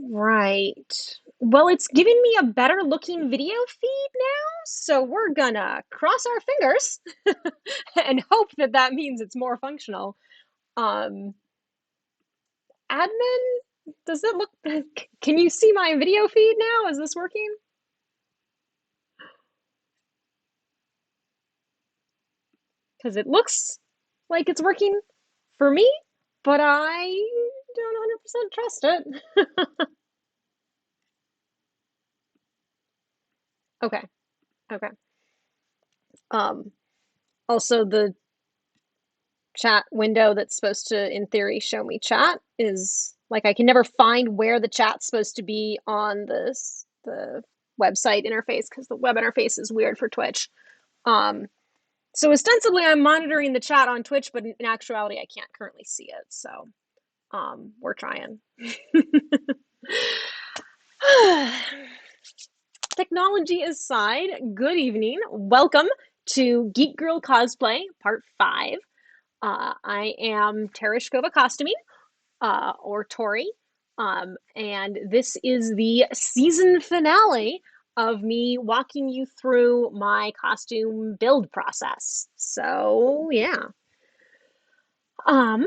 Right. Well, it's giving me a better looking video feed now, so we're gonna cross our fingers and hope that that means it's more functional. Um, admin, does it look, can you see my video feed now? Is this working? Because it looks like it's working for me, but I don't 100% trust it. Okay, okay. Um, Also the chat window that's supposed to, in theory, show me chat is like I can never find where the chat's supposed to be on the website interface because the web interface is weird for Twitch. Um, so ostensibly I'm monitoring the chat on Twitch, but in actuality I can't currently see it. So we're trying. Technology aside, good evening. Welcome to Geek Girl Cosplay Part 5. I am Tereshkova Costuming, or Torrey, and this is the season finale of me walking you through my costume build process. So, yeah. Um,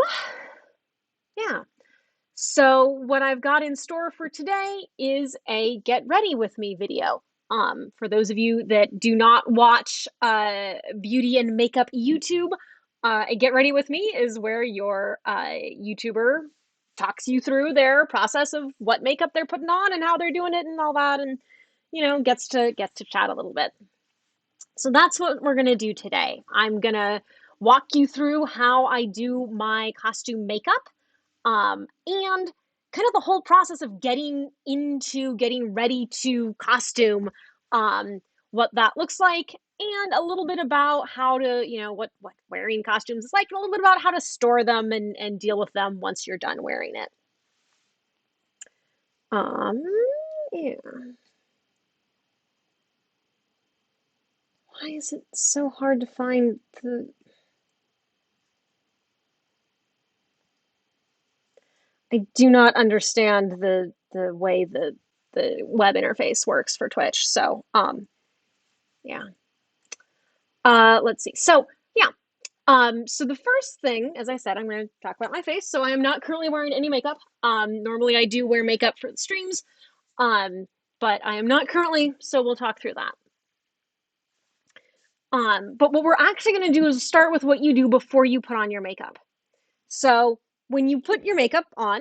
yeah. So what I've got in store for today is a get ready with me video. For those of you that do not watch beauty and makeup YouTube, a get ready with me is where your YouTuber talks you through their process of what makeup they're putting on and how they're doing it and all that, and gets to chat a little bit. So that's what we're gonna do today. I'm gonna walk you through how I do my costume makeup, and kind of the whole process of getting ready to costume, what that looks like, and a little bit about how to, what wearing costumes is like, and a little bit about how to store them and deal with them once you're done wearing it. Um, yeah. Why is it so hard to find the... I do not understand the way the web interface works for Twitch. So, yeah. Let's see. So, yeah. So the first thing, as I said, I'm going to talk about my face. So I am not currently wearing any makeup. Normally I do wear makeup for the streams, but I am not currently, so we'll talk through that. But what we're actually going to do is start with what you do before you put on your makeup. So when you put your makeup on,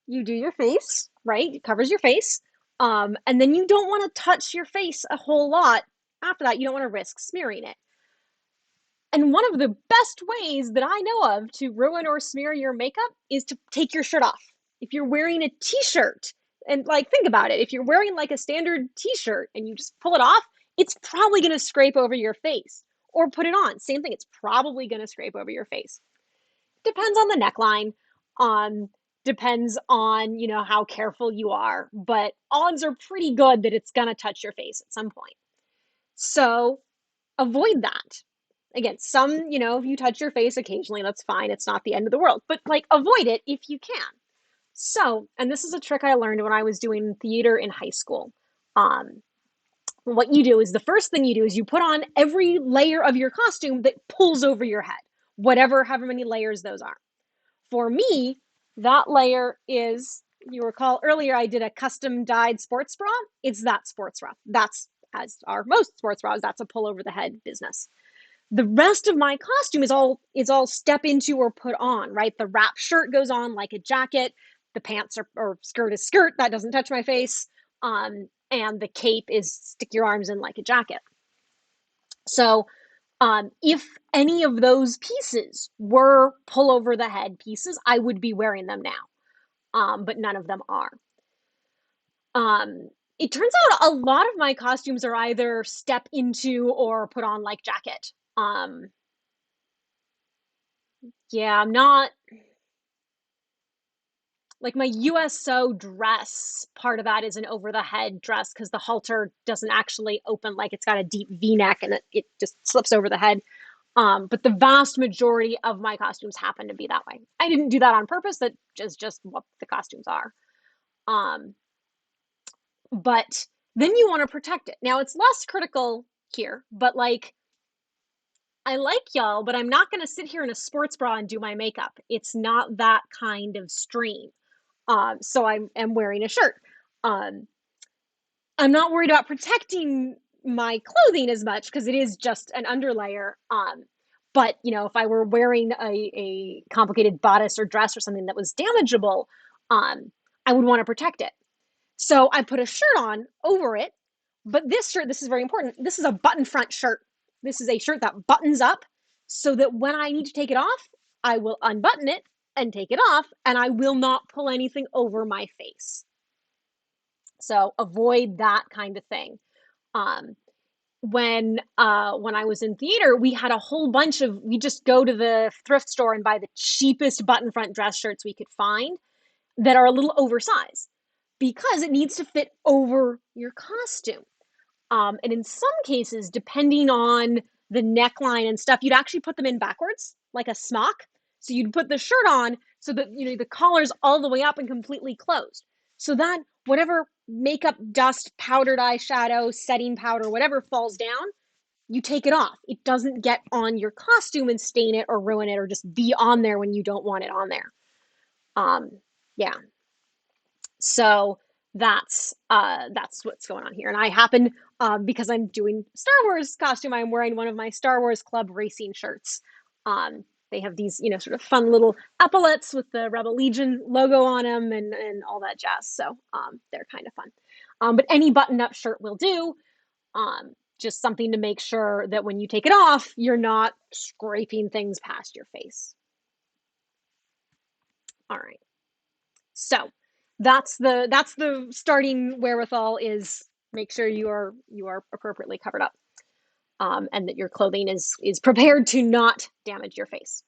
you do your face, right? It covers your face. And then you don't want to touch your face a whole lot after that. You don't want to risk smearing it. And one of the best ways that I know of to ruin or smear your makeup is to take your shirt off. If you're wearing a t-shirt, and like think about it, if you're wearing like a standard t-shirt and you just pull it off, it's probably going to scrape over your face. Or put it on, same thing, it's probably going to scrape over your face. Depends on the neckline, depends on, how careful you are, but odds are pretty good that it's going to touch your face at some point. So avoid that. Again, if you touch your face occasionally, that's fine. It's not the end of the world, but like avoid it if you can. So, and this is a trick I learned when I was doing theater in high school. What you do is the first thing you do is you put on every layer of your costume that pulls over your head, however many layers those are. For me, that layer is, you recall earlier I did a custom dyed sports bra. It's that sports bra. That's, as are most sports bras, that's a pull over the head business. The rest of my costume is all step into or put on, right? The wrap shirt goes on like a jacket. The pants or skirt is skirt. That doesn't touch my face. And the cape is stick your arms in like a jacket. So if any of those pieces were pull over the head pieces, I would be wearing them now. But none of them are. It turns out a lot of my costumes are either step into or put on like jacket. Yeah, I'm not like my USO dress. Part of that is an over the head dress because the halter doesn't actually open, like it's got a deep V-neck and it just slips over the head. But the vast majority of my costumes happen to be that way. I didn't do that on purpose. That is just what the costumes are. but then you want to protect it. Now it's less critical here, but like, I like y'all, but I'm not going to sit here in a sports bra and do my makeup. It's not that kind of stream. So I am wearing a shirt. Um, I'm not worried about protecting my clothing as much because it is just an underlayer. But you know, if I were wearing a complicated bodice or dress or something that was damageable, I would want to protect it. So I put a shirt on over it. But this shirt, this is very important. This is a button front shirt. This is a shirt that buttons up so that when I need to take it off, I will unbutton it and take it off, and I will not pull anything over my face. So avoid that kind of thing. Um, when I was in theater, we had a whole bunch of, we just go to the thrift store and buy the cheapest button front dress shirts we could find that are a little oversized because it needs to fit over your costume. And in some cases, depending on the neckline and stuff, you'd actually put them in backwards, like a smock. So you'd put the shirt on so that, you know, the collar's all the way up and completely closed. So that whatever makeup dust, powdered eyeshadow, setting powder, whatever falls down, you take it off. It doesn't get on your costume and stain it or ruin it or just be on there when you don't want it on there. Yeah. So that's what's going on here. And I happen, because I'm doing Star Wars costume, I'm wearing one of my Star Wars Club racing shirts. They have these, you know, sort of fun little epaulets with the Rebel Legion logo on them and all that jazz. So they're kind of fun. But any button-up shirt will do. Just something to make sure that when you take it off, you're not scraping things past your face. All right. So that's the starting wherewithal, is make sure you are appropriately covered up, and that your clothing is prepared to not damage your face.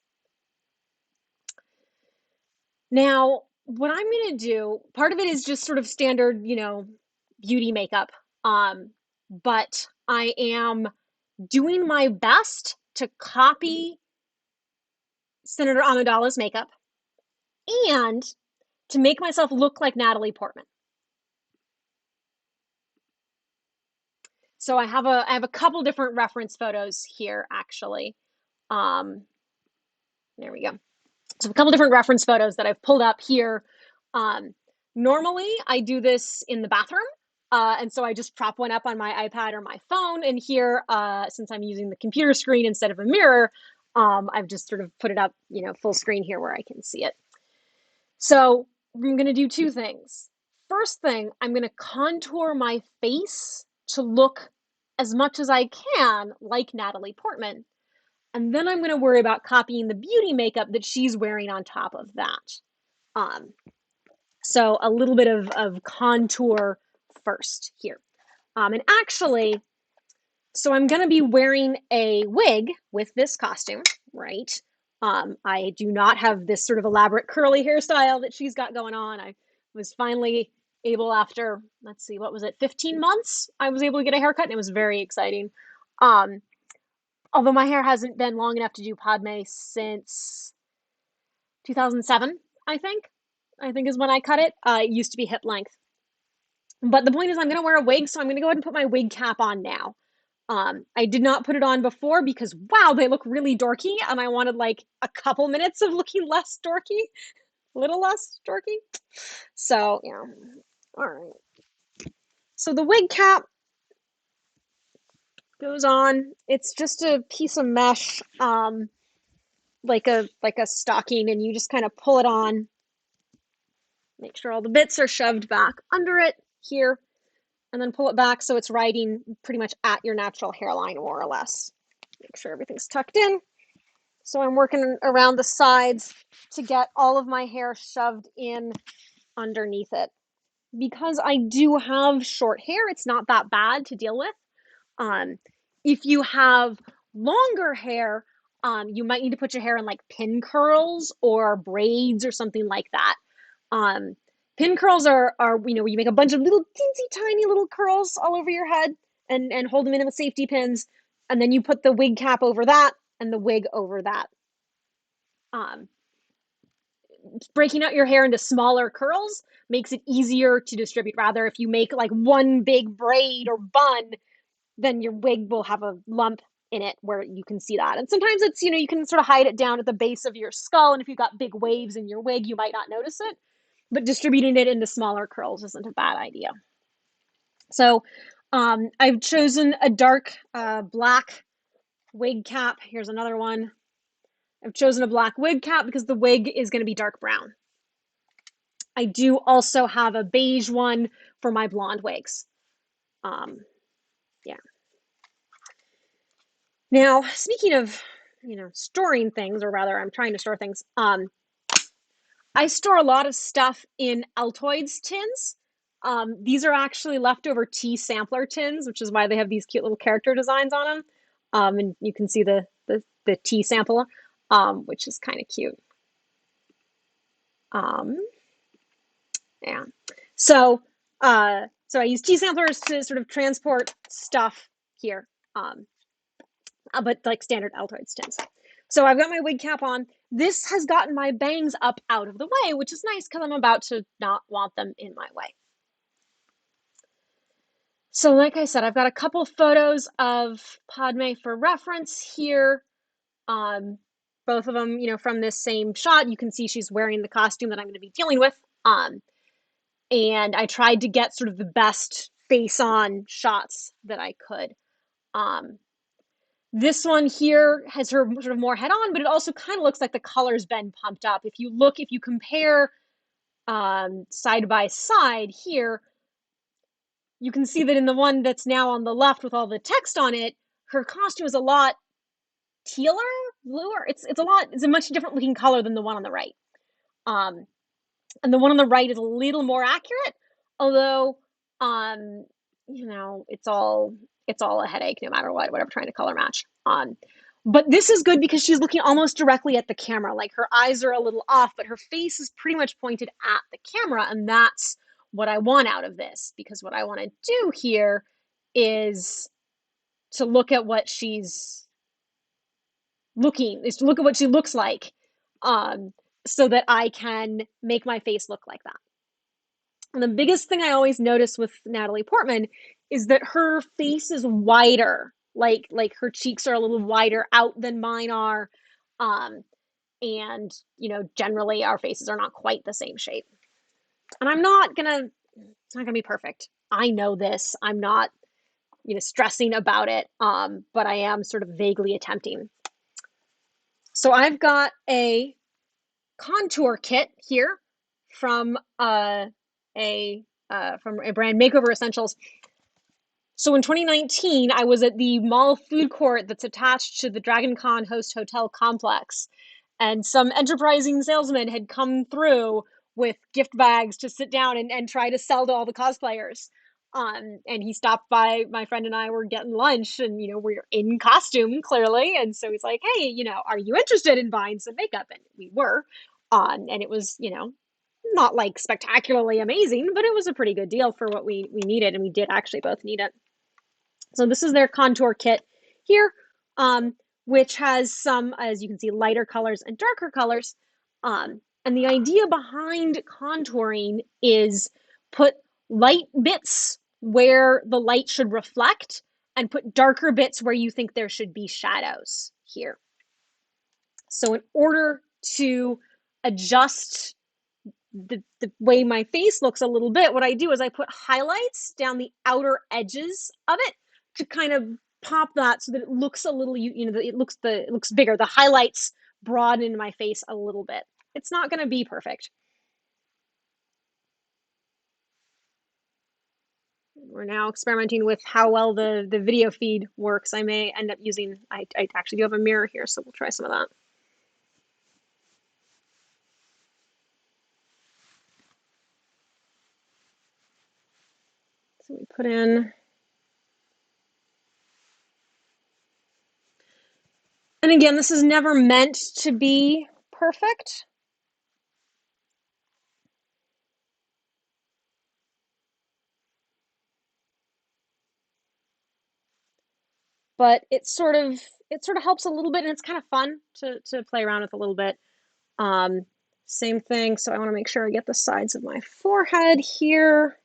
Now, what I'm going to do, part of it is just sort of standard, you know, beauty makeup, but I am doing my best to copy Senator Amidala's makeup and to make myself look like Natalie Portman. So I have a couple different reference photos here, actually. There we go. So a couple different reference photos that I've pulled up here. Normally, I do this in the bathroom. And so I just prop one up on my iPad or my phone. And here, since I'm using the computer screen instead of a mirror, I've just sort of put it up, you know, full screen here where I can see it. So I'm going to do two things. First thing, I'm going to contour my face to look as much as I can like Natalie Portman. And then I'm going to worry about copying the beauty makeup that she's wearing on top of that. So a little bit of contour first here. And actually, so I'm going to be wearing a wig with this costume, right? I do not have this sort of elaborate curly hairstyle that she's got going on. I was finally able, after, let's see, what was it, 15 months, I was able to get a haircut, and it was very exciting. Although my hair hasn't been long enough to do Padme since 2007, I think is when I cut it. It used to be hip length. But the point is, I'm going to wear a wig, so I'm going to go ahead and put my wig cap on now. I did not put it on before because, wow, they look really dorky, and I wanted like a couple minutes of looking less dorky, a little less dorky. So, yeah. All right. So the wig cap goes on. It's just a piece of mesh, like a stocking, and you just kind of pull it on. Make sure all the bits are shoved back under it here, and then pull it back so it's riding pretty much at your natural hairline, more or less. Make sure everything's tucked in. So I'm working around the sides to get all of my hair shoved in underneath it. Because I do have short hair, it's not that bad to deal with. If you have longer hair, you might need to put your hair in like pin curls or braids or something like that. Pin curls are, you know, you make a bunch of little teensy tiny little curls all over your head and hold them in with safety pins, and then you put the wig cap over that and the wig over that. breaking out your hair into smaller curls makes it easier to distribute. Rather, if you make like one big braid or bun, then your wig will have a lump in it where you can see that. And sometimes it's, you can sort of hide it down at the base of your skull. And if you've got big waves in your wig, you might not notice it. But distributing it into smaller curls isn't a bad idea. So I've chosen a dark black wig cap. Here's another one. I've chosen a black wig cap because the wig is going to be dark brown. I do also have a beige one for my blonde wigs. Yeah. Now, speaking of, storing things, or rather, I'm trying to store things. I store a lot of stuff in Altoids tins. These are actually leftover tea sampler tins, which is why they have these cute little character designs on them. And you can see the tea sample, which is kind of cute. Yeah. So I use tea samplers to sort of transport stuff here, but like standard Altoids tins. So I've got my wig cap on. This has gotten my bangs up out of the way, which is nice because I'm about to not want them in my way. So like I said, I've got a couple photos of Padme for reference here. Both of them, from this same shot. You can see she's wearing the costume that I'm going to be dealing with. And I tried to get sort of the best face-on shots that I could. This one here has her sort of more head-on, but it also kind of looks like the color's been pumped up. If you compare side by side here, you can see that in the one that's now on the left with all the text on it, her costume is a lot tealer, bluer. It's a much different looking color than the one on the right. And the one on the right is a little more accurate, although it's all a headache no matter what, whatever trying to color match. But this is good because she's looking almost directly at the camera. Like her eyes are a little off, but her face is pretty much pointed at the camera, and that's what I want out of this, because what I want to do here is to look at what she's is to look at what she looks like, so that I can make my face look like that. And the biggest thing I always notice with Natalie Portman is that her face is wider, like her cheeks are a little wider out than mine are. And generally our faces are not quite the same shape. And it's not gonna be perfect. I know this. I'm not, stressing about it. But I am sort of vaguely attempting. So I've got a contour kit here from a brand, Makeover Essentials. So in 2019, I was at the mall food court that's attached to the Dragon Con Host Hotel complex, and some enterprising salesman had come through with gift bags to sit down and try to sell to all the cosplayers. And he stopped by. My friend and I were getting lunch, and we're in costume clearly, and so he's like, "Hey, are you interested in buying some makeup?" And we were. And it was, not like spectacularly amazing, but it was a pretty good deal for what we needed, and we did actually both need it. So this is their contour kit here, which has some, as you can see, lighter colors and darker colors. And the idea behind contouring is put light bits where the light should reflect and put darker bits where you think there should be shadows here. So in order to adjust the way my face looks a little bit, what I do is I put highlights down the outer edges of it to kind of pop that so that it looks a little, it looks bigger. The highlights broaden my face a little bit. It's not going to be perfect. We're now experimenting with how well the video feed works. I may end up using, I actually do have a mirror here, so we'll try some of that. So we put in, and again, this is never meant to be perfect. But it sort of helps a little bit, and it's kind of fun to play around with a little bit. Same thing. So I want to make sure I get the sides of my forehead here,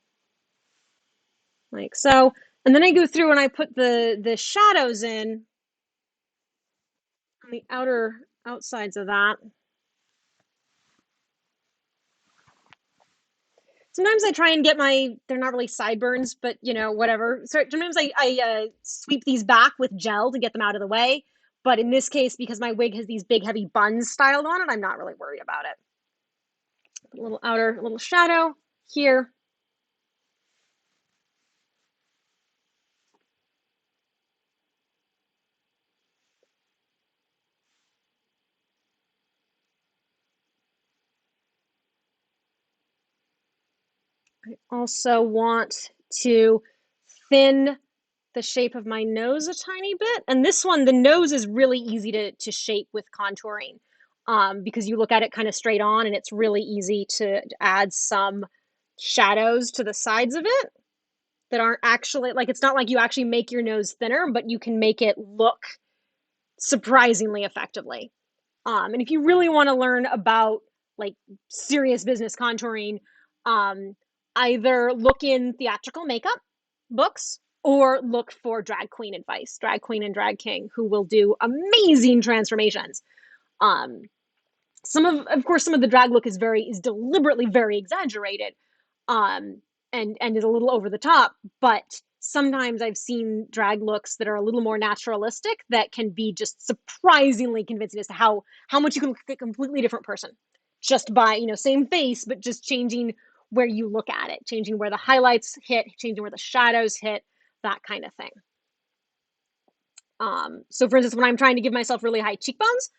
like so. And then I go through and I put the shadows in on the outsides of that. Sometimes I try and get they're not really sideburns, but you know, whatever. So sometimes I sweep these back with gel to get them out of the way. But in this case, because my wig has these big heavy buns styled on it, I'm not really worried about it. Put a little shadow here. I also want to thin the shape of my nose a tiny bit. And this one, the nose is really easy to shape with contouring because you look at it kind of straight on and it's really easy to add some shadows to the sides of it that aren't actually, like, it's not like you actually make your nose thinner, but you can make it look surprisingly effectively. And if you really want to learn about like serious business contouring, um, either look in theatrical makeup books or look for drag queen advice, drag queen and drag king, who will do amazing transformations. Um, of course, some of the drag look is deliberately very exaggerated, um, and is a little over the top. But sometimes I've seen drag looks that are a little more naturalistic that can be just surprisingly convincing as to how much you can look like a completely different person just by, you know, same face, but just changing where you look at it, changing where the highlights hit, changing where the shadows hit, that kind of thing. So for instance, when I'm trying to give myself really high cheekbones,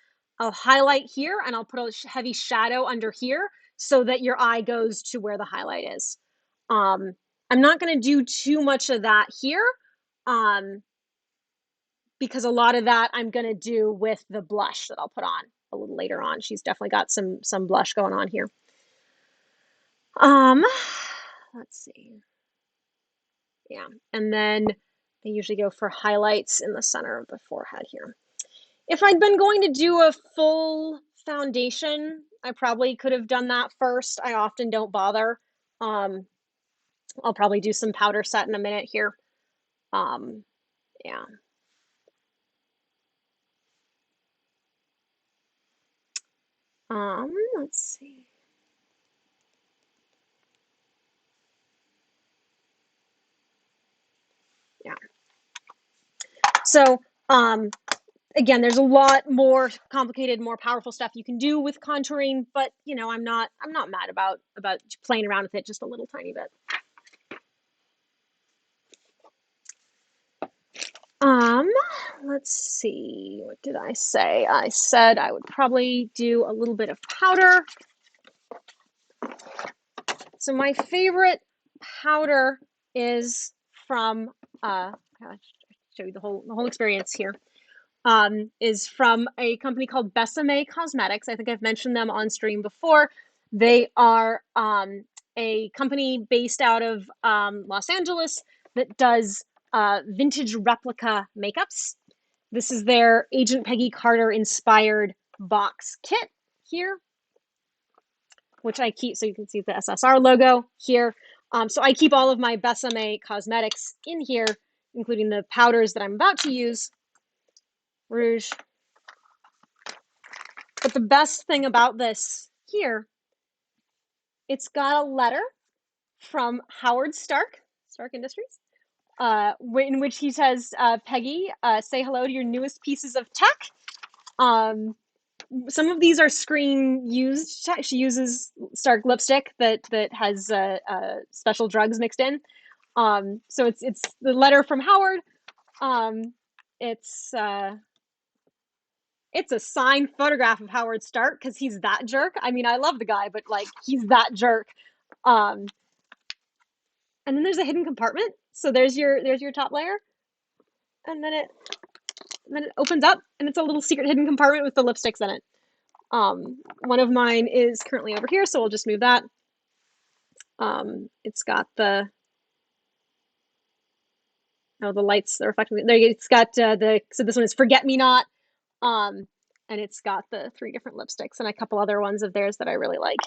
I'll highlight here and I'll put a heavy shadow under here so that your eye goes to where the highlight is. I'm not going to do too much of that here um, because a lot of that I'm going to do with the blush that I'll put on a little later on. She's definitely got some blush going on here. Um, let's see. Yeah, and then I usually go for highlights in the center of the forehead here. If I'd been going to do a full foundation, I probably could have done that first. I often don't bother. Um, I'll probably do some powder set in a minute here. Yeah. Let's see. Yeah. So, again, there's a lot more complicated, more powerful stuff you can do with contouring, but you know, I'm not mad about playing around with it just a little tiny bit. Let's see. What did I say? I said I would probably do a little bit of powder. So my favorite powder is from I'll show you the whole experience here. Is from a company called Besame Cosmetics. I think I've mentioned them on stream before. They are a company based out of Los Angeles that does vintage replica makeups. This is their Agent Peggy Carter inspired box kit here, which I keep, so you can see the SSR logo here. So I keep all of my Besame cosmetics in here, including the powders that I'm about to use. Rouge. But the best thing about this here, it's got a letter from Howard Stark Industries, in which he says, Peggy, say hello to your newest pieces of tech. Some of these are screen used. She uses Stark lipstick that has special drugs mixed in. So it's the letter from Howard. It's it's a signed photograph of Howard Stark because he's that jerk. I mean, I love the guy, but like he's that jerk. Um, and then there's a hidden compartment. So there's your top layer, and then it opens up, and it's a little secret hidden compartment with the lipsticks in it. One of mine is currently over here, so we'll just move that. It's got the lights are reflecting. There, it's got so this one is Forget Me Not. and it's got the 3 different lipsticks and a couple other ones of theirs that I really like.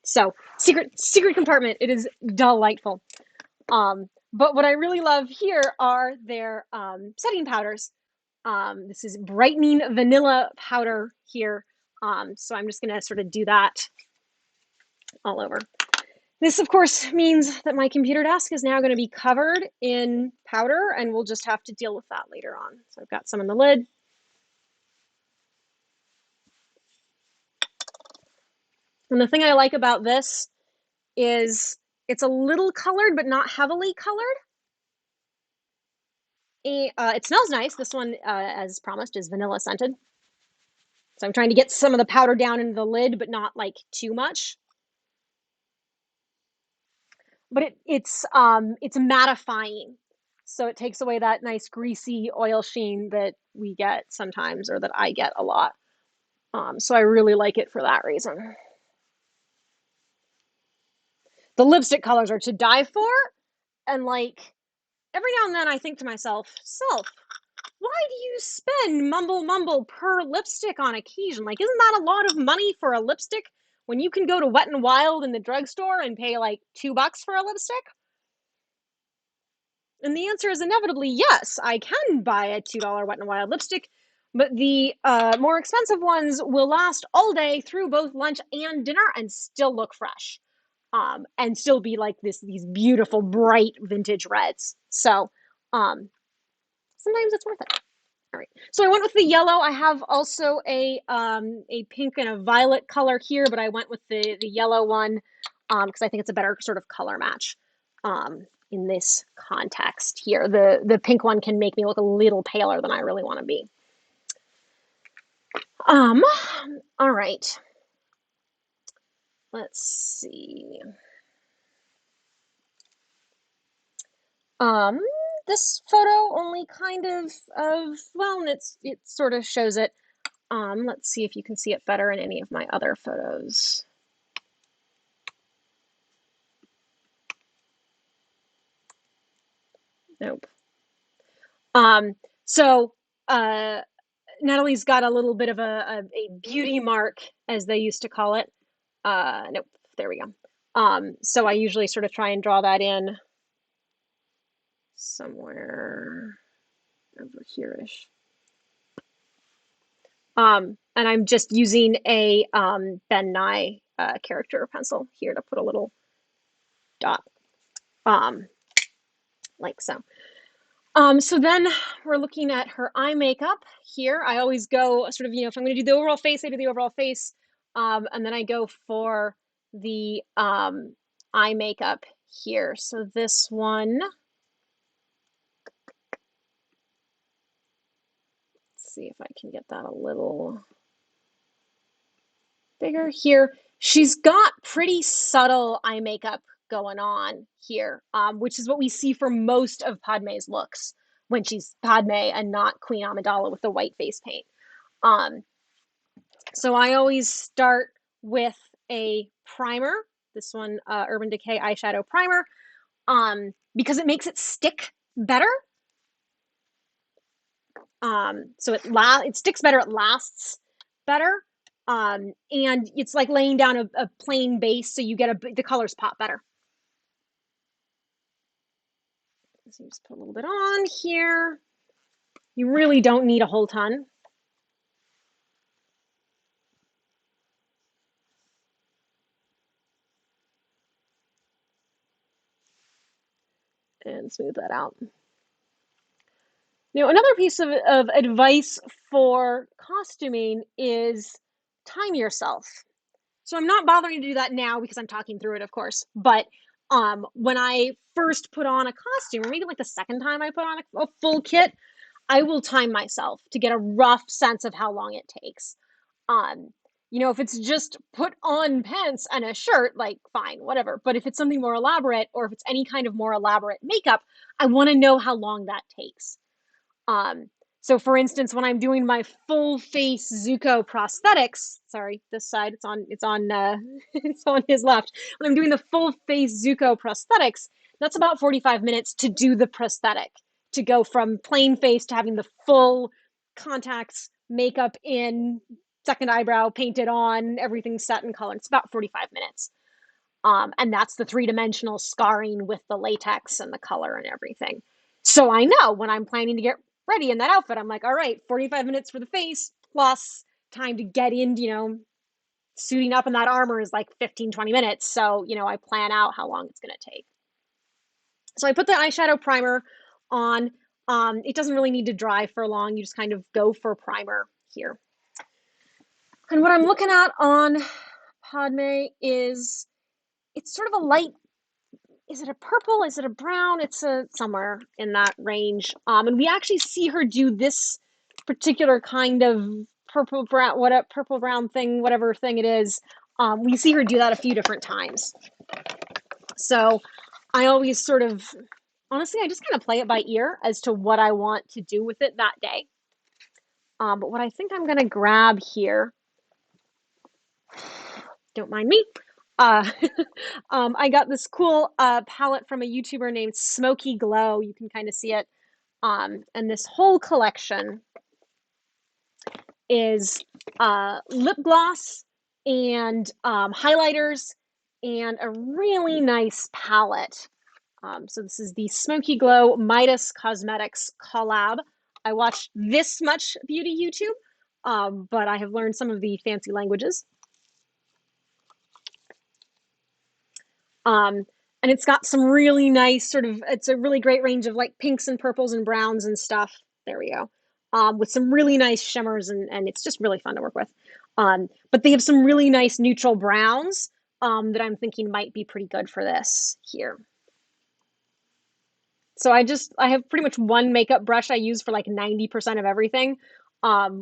So secret compartment. It is delightful. But what I really love here are their setting powders. This is brightening vanilla powder here. So I'm just gonna sort of do that all over. This, of course, means that my computer desk is now going to be covered in powder, and we'll just have to deal with that later on. So I've got some in the lid. And the thing I like about this is it's a little colored, but not heavily colored. It smells nice. This one, as promised, is vanilla scented. So I'm trying to get some of the powder down into the lid, but not like too much. But it's mattifying, so it takes away that nice greasy oil sheen that we get sometimes, or that I get a lot. So I really like it for that reason. The lipstick colors are to die for, and like every now and then I think to myself, why do you spend mumble per lipstick on occasion? Like, isn't that a lot of money for a lipstick when you can go to Wet n Wild in the drugstore and pay like $2 for a lipstick? And the answer is inevitably yes, I can buy a $2 Wet n Wild lipstick, but the more expensive ones will last all day through both lunch and dinner and still look fresh, and still be like these beautiful, bright vintage reds. So sometimes it's worth it. All right, so I went with the yellow. I have also a pink and a violet color here, but I went with the yellow one because I think it's a better sort of color match. In this context here. The pink one can make me look a little paler than I really want to be. All right. Let's see. This photo only kind of well, it sort of shows it. Let's see if you can see it better in any of my other photos. Nope. So Natalie's got a little bit of a beauty mark, as they used to call it. Nope, there we go. So I usually sort of try and draw that in somewhere over here-ish. And I'm just using a Ben Nye character pencil here to put a little dot, like so. So then we're looking at her eye makeup here. I always go sort of, if I'm going to do the overall face, I do the overall face. And then I go for the eye makeup here. So this one, let's see if I can get that a little bigger here. She's got pretty subtle eye makeup going on here, which is what we see for most of Padme's looks when she's Padme and not Queen Amidala with the white face paint. So I always start with a primer. This one, Urban Decay Eyeshadow Primer, because it makes it stick better. So it sticks better, it lasts better. And it's like laying down a plain base, so you get the colors pop better. So you just put a little bit on here. You really don't need a whole ton. And smooth that out. Now, another piece of advice for costuming is time yourself. So I'm not bothering to do that now because I'm talking through it, of course. But when I first put on a costume, or maybe like the second time I put on a full kit, I will time myself to get a rough sense of how long it takes. If it's just put on pants and a shirt, like fine, whatever. But if it's something more elaborate, or if it's any kind of more elaborate makeup, I want to know how long that takes. So for instance, when I'm doing my full face Zuko prosthetics, sorry, this side, it's on it's on his left. When I'm doing the full face Zuko prosthetics, that's about 45 minutes to do the prosthetic, to go from plain face to having the full contacts, makeup in, second eyebrow painted on, everything set in color. It's about 45 minutes. And that's the three-dimensional scarring with the latex and the color and everything. So I know when I'm planning to get ready in that outfit, I'm like, all right, 45 minutes for the face plus time to get in, suiting up in that armor is like 15, 20 minutes. So, I plan out how long it's going to take. So I put the eyeshadow primer on. It doesn't really need to dry for long. You just kind of go for primer here. And what I'm looking at on Padme is, it's sort of a light, is it a purple? Is it a brown? It's somewhere in that range. And we actually see her do this particular kind of purple brown thing, whatever thing it is. We see her do that a few different times. So I always sort of, honestly, I just kind of play it by ear as to what I want to do with it that day. But what I think I'm going to grab here, don't mind me, I got this cool palette from a YouTuber named Smoky Glow. You can kind of see it. And this whole collection is lip gloss and highlighters and a really nice palette. So this is the Smoky Glow Midas Cosmetics collab. I watched this much beauty YouTube, but I have learned some of the fancy languages. And it's got some really nice it's a really great range of like pinks and purples and browns and stuff. There we go. With some really nice shimmers and it's just really fun to work with. But they have some really nice neutral browns that I'm thinking might be pretty good for this here. So I have pretty much one makeup brush I use for like 90% of everything,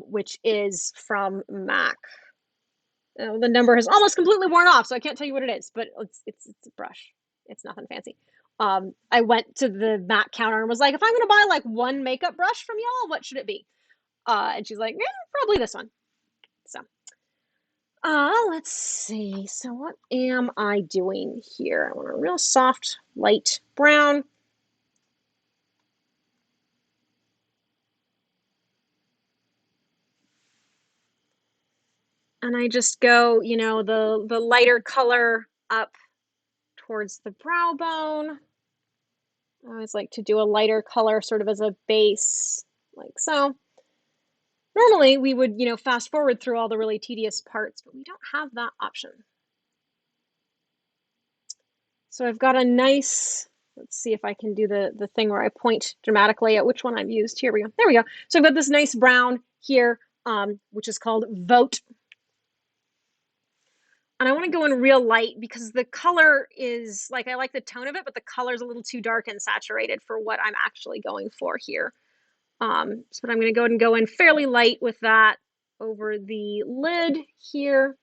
which is from MAC. The number has almost completely worn off, so I can't tell you what it is, but it's a brush. It's nothing fancy. I went to the MAC counter and was like, if I'm gonna buy like one makeup brush from y'all, what should it be? And she's like, probably this one. So, let's see. So what am I doing here? I want a real soft, light brown. And I just go, the lighter color up towards the brow bone. I always like to do a lighter color sort of as a base, like so. Normally we would, fast forward through all the really tedious parts, but we don't have that option. So I've got a nice, let's see if I can do the thing where I point dramatically at which one I've used. Here we go. There we go. So I've got this nice brown here, which is called Vote. And I want to go in real light because the color is like, I like the tone of it, but the color is a little too dark and saturated for what I'm actually going for here. So I'm going to go ahead and go in fairly light with that over the lid here.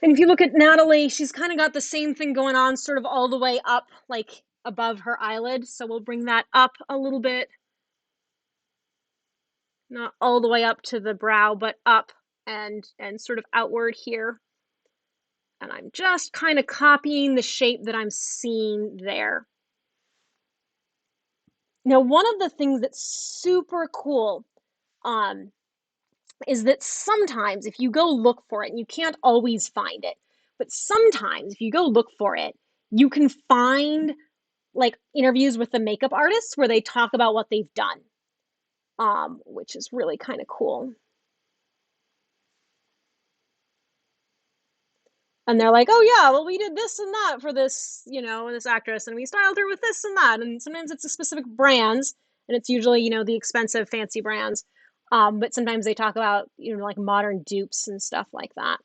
And if you look at Natalie, she's kind of got the same thing going on sort of all the way up, like above her eyelid. So we'll bring that up a little bit. Not all the way up to the brow, but up and sort of outward here. And I'm just kind of copying the shape that I'm seeing there. Now, one of the things that's super cool is that sometimes if you go look for it, and you can't always find it, but sometimes if you go look for it, you can find like interviews with the makeup artists where they talk about what they've done, which is really kind of cool. And they're like, oh yeah, well, we did this and that for this, this actress, and we styled her with this and that. And sometimes it's a specific brands, and it's usually, the expensive, fancy brands. But sometimes they talk about, like modern dupes and stuff like that.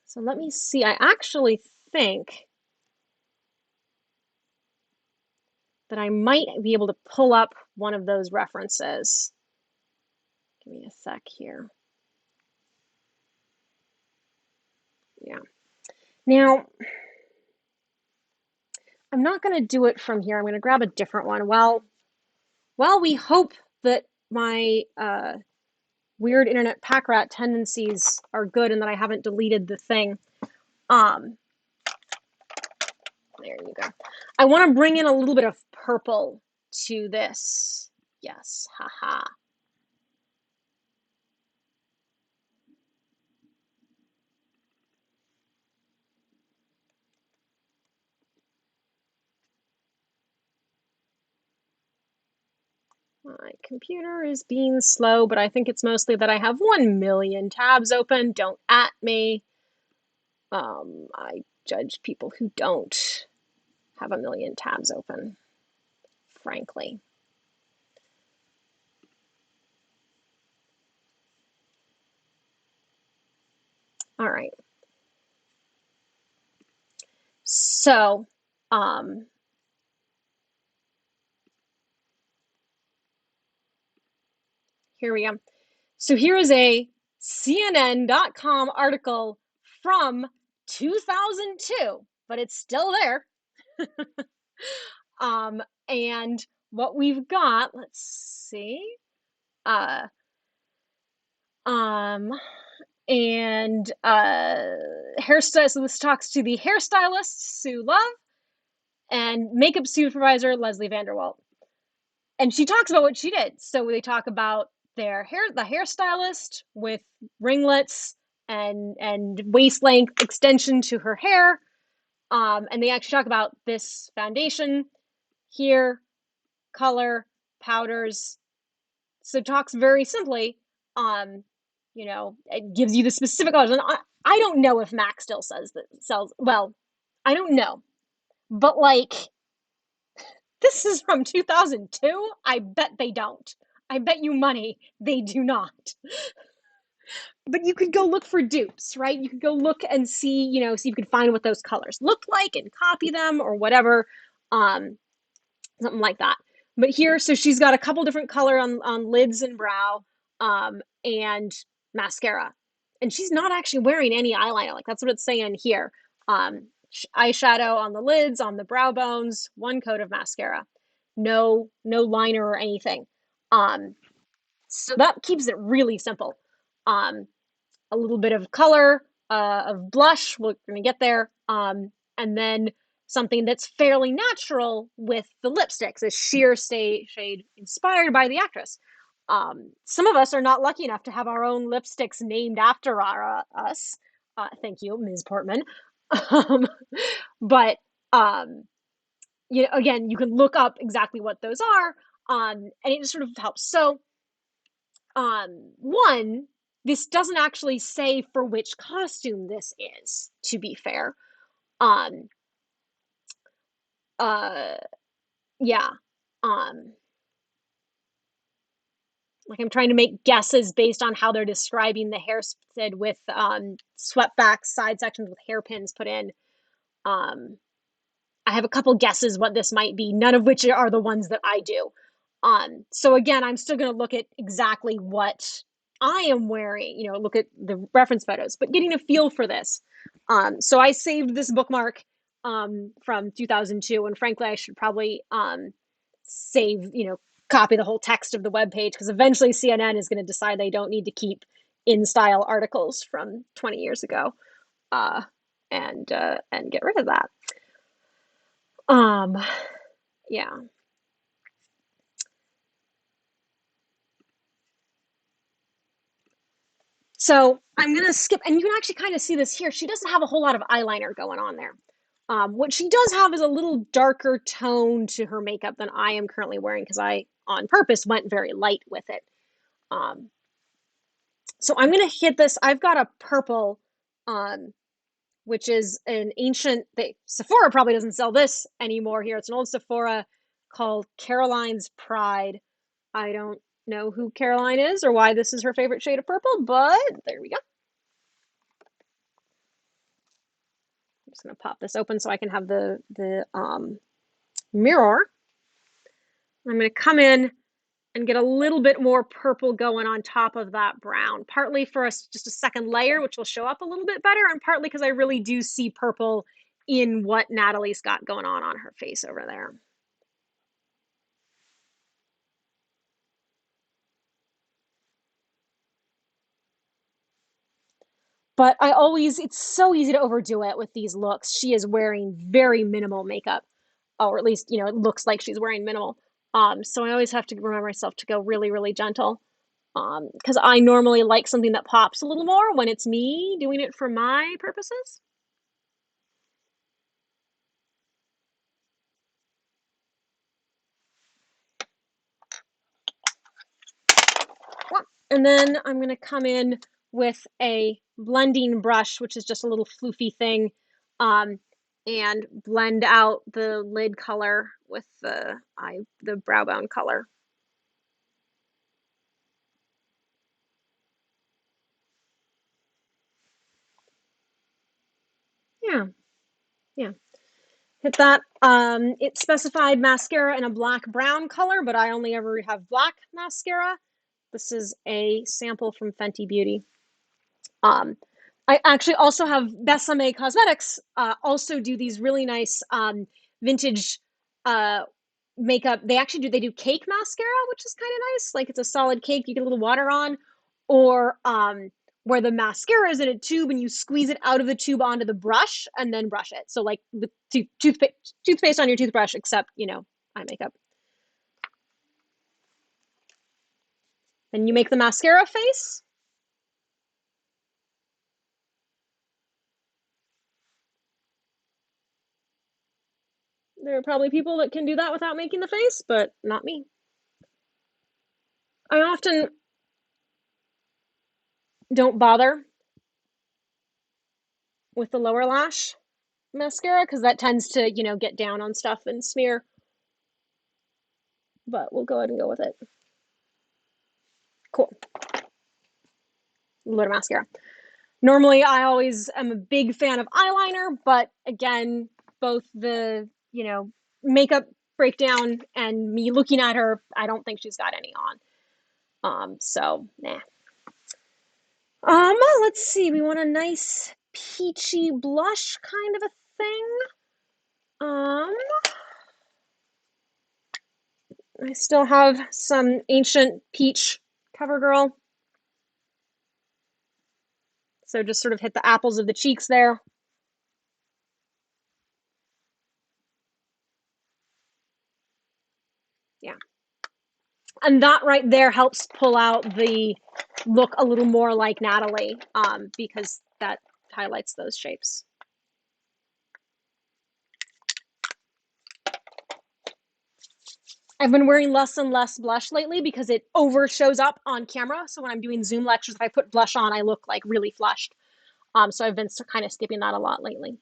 So let me see. I actually think that I might be able to pull up one of those references. Give me a sec here. Yeah. Now, I'm not going to do it from here. I'm going to grab a different one. Well, we hope that my weird internet pack rat tendencies are good and that I haven't deleted the thing. There you go. I want to bring in a little bit of purple to this. Yes, haha. My computer is being slow, but I think it's mostly that I have 1 million tabs open. Don't at me. I judge people who don't have 1 million tabs open, frankly. All right. So, here we go. So here is a CNN.com article from 2002, but it's still there. And what we've got, let's see. Hairstyle. So this talks to the hairstylist Sue Love and makeup supervisor Leslie Vanderwalt, and she talks about what she did. So they talk about the hairstylist with ringlets and waist length extension to her hair, and they actually talk about this foundation here, color, powders. So it talks very simply. It gives you the specific colors. And I don't know if MAC still sells. Well, I don't know, but like, this is from 2002. I bet they don't. I bet you money they do not. But you could go look for dupes, right? You could go look and see, see if you could find what those colors look like and copy them or whatever, something like that. But here, so she's got a couple different color on lids and brow, and mascara, and she's not actually wearing any eyeliner. Like, that's what it's saying here. Eyeshadow on the lids, on the brow bones, one coat of mascara, no liner or anything. So that keeps it really simple. A little bit of color, of blush, we're gonna get there, and then something that's fairly natural with the lipsticks, a sheer shade inspired by the actress. Some of us are not lucky enough to have our own lipsticks named after us. Thank you, Ms. Portman. But again, you can look up exactly what those are, and it just sort of helps. So, one, this doesn't actually say for which costume this is, to be fair. Yeah. Like, I'm trying to make guesses based on how they're describing the hair with swept back side sections with hairpins put in. I have a couple guesses what this might be, none of which are the ones that I do. So again, I'm still going to look at exactly what I am wearing, look at the reference photos, but getting a feel for this. So I saved this bookmark from 2002, and frankly, I should probably save, copy the whole text of the webpage, because eventually CNN is going to decide they don't need to keep in-style articles from 20 years ago, and get rid of that. Yeah. So I'm going to skip, and you can actually kind of see this here. She doesn't have a whole lot of eyeliner going on there. What she does have is a little darker tone to her makeup than I am currently wearing, because I, on purpose, went very light with it. So I'm going to hit this. I've got a purple, which is an ancient, Sephora probably doesn't sell this anymore here. It's an old Sephora called Caroline's Pride. I don't know who Caroline is or why this is her favorite shade of purple, but there we go. I'm just going to pop this open so I can have the mirror. I'm going to come in and get a little bit more purple going on top of that brown, partly for just a second layer, which will show up a little bit better, and partly because I really do see purple in what Natalie's got going on her face over there. But it's so easy to overdo it with these looks. She is wearing very minimal makeup, or at least, it looks like she's wearing minimal. So I always have to remember myself to go really, really gentle. Because I normally like something that pops a little more when it's me doing it for my purposes. And then I'm going to come in with a blending brush, which is just a little floofy thing, and blend out the lid color with the brow bone color. Yeah, yeah. Hit that. It specified mascara in a black brown color, but I only ever have black mascara. This is a sample from Fenty Beauty. I actually also have Besame Cosmetics also do these really nice vintage makeup. They do cake mascara, which is kind of nice. Like it's a solid cake you get a little water on, or where the mascara is in a tube and you squeeze it out of the tube onto the brush and then brush it. So like the toothpaste on your toothbrush, except eye makeup. Then you make the mascara face. There are probably people that can do that without making the face, but not me. I often don't bother with the lower lash mascara because that tends to, get down on stuff and smear. But we'll go ahead and go with it. Cool. A little bit of mascara. Normally, I always am a big fan of eyeliner, but again, both the, makeup breakdown and me looking at her, I don't think she's got any on. So, nah. Let's see. We want a nice peachy blush kind of a thing. I still have some ancient peach CoverGirl. So just sort of hit the apples of the cheeks there. Yeah. And that right there helps pull out the look a little more like Natalie, because that highlights those shapes. I've been wearing less and less blush lately because it over shows up on camera. So when I'm doing Zoom lectures, if I put blush on, I look like really flushed. So I've been kind of skipping that a lot lately.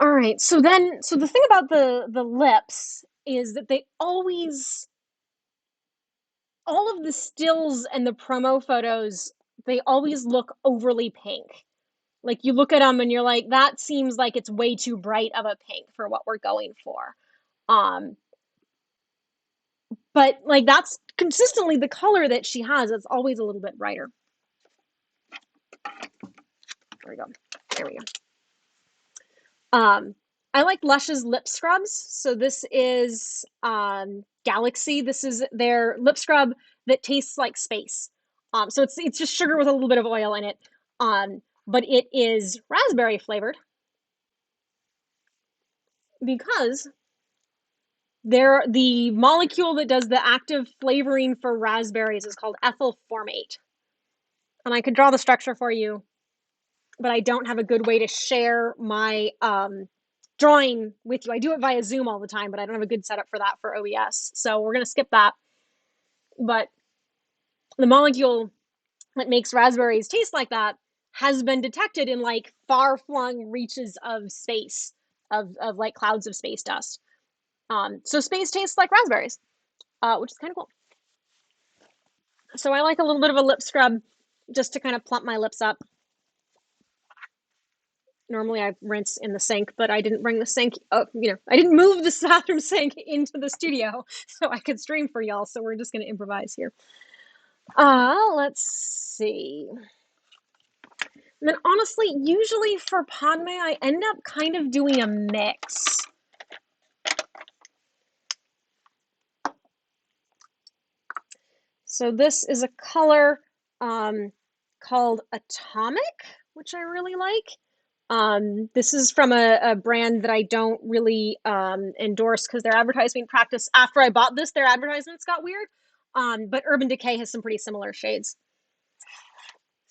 All right. So the thing about the lips is that they always, all of the stills and the promo photos, they always look overly pink. Like you look at them and you're like, that seems like it's way too bright of a pink for what we're going for. But like that's consistently the color that she has. It's always a little bit brighter. There we go. There we go. I like Lush's lip scrubs. So this is Galaxy. This is their lip scrub that tastes like space. So it's just sugar with a little bit of oil in it. But it is raspberry flavored because the molecule that does the active flavoring for raspberries is called ethyl formate. And I could draw the structure for you, but I don't have a good way to share my drawing with you. I do it via Zoom all the time, but I don't have a good setup for that for OBS. So we're going to skip that. But the molecule that makes raspberries taste like that has been detected in like far-flung reaches of space, of like clouds of space dust. So space tastes like raspberries, which is kind of cool. So I like a little bit of a lip scrub just to kind of plump my lips up. Normally I rinse in the sink, but I didn't bring the sink up, I didn't move the bathroom sink into the studio so I could stream for y'all. So we're just going to improvise here. Let's see. And then honestly, usually for Padme, I end up kind of doing a mix. So this is a color called Atomic, which I really like. This is from a brand that I don't really endorse because their advertising practice, after I bought this, their advertisements got weird. But Urban Decay has some pretty similar shades.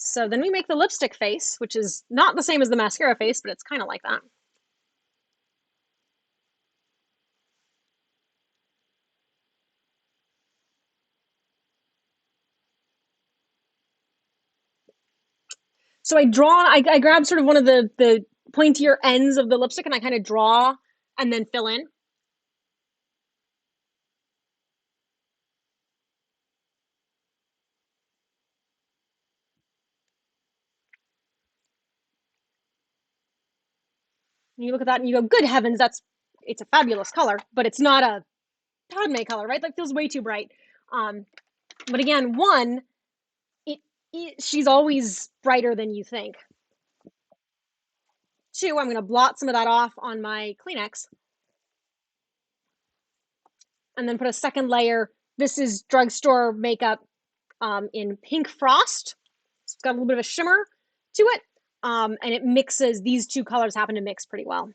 So then we make the lipstick face, which is not the same as the mascara face, but it's kind of like that. So I grab sort of one of the pointier ends of the lipstick and I kind of draw and then fill in. And you look at that and you go, good heavens, it's a fabulous color, but it's not a Padme color, right? That feels way too bright. But again, one, she's always brighter than you think. Two, I'm going to blot some of that off on my Kleenex. And then put a second layer. This is drugstore makeup in Pink Frost. It's got a little bit of a shimmer to it. And it mixes, these two colors happen to mix pretty well.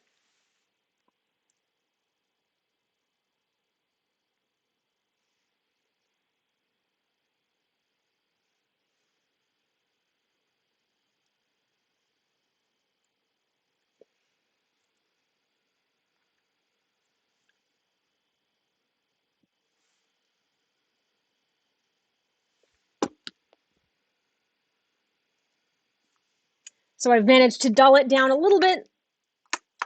So I've managed to dull it down a little bit.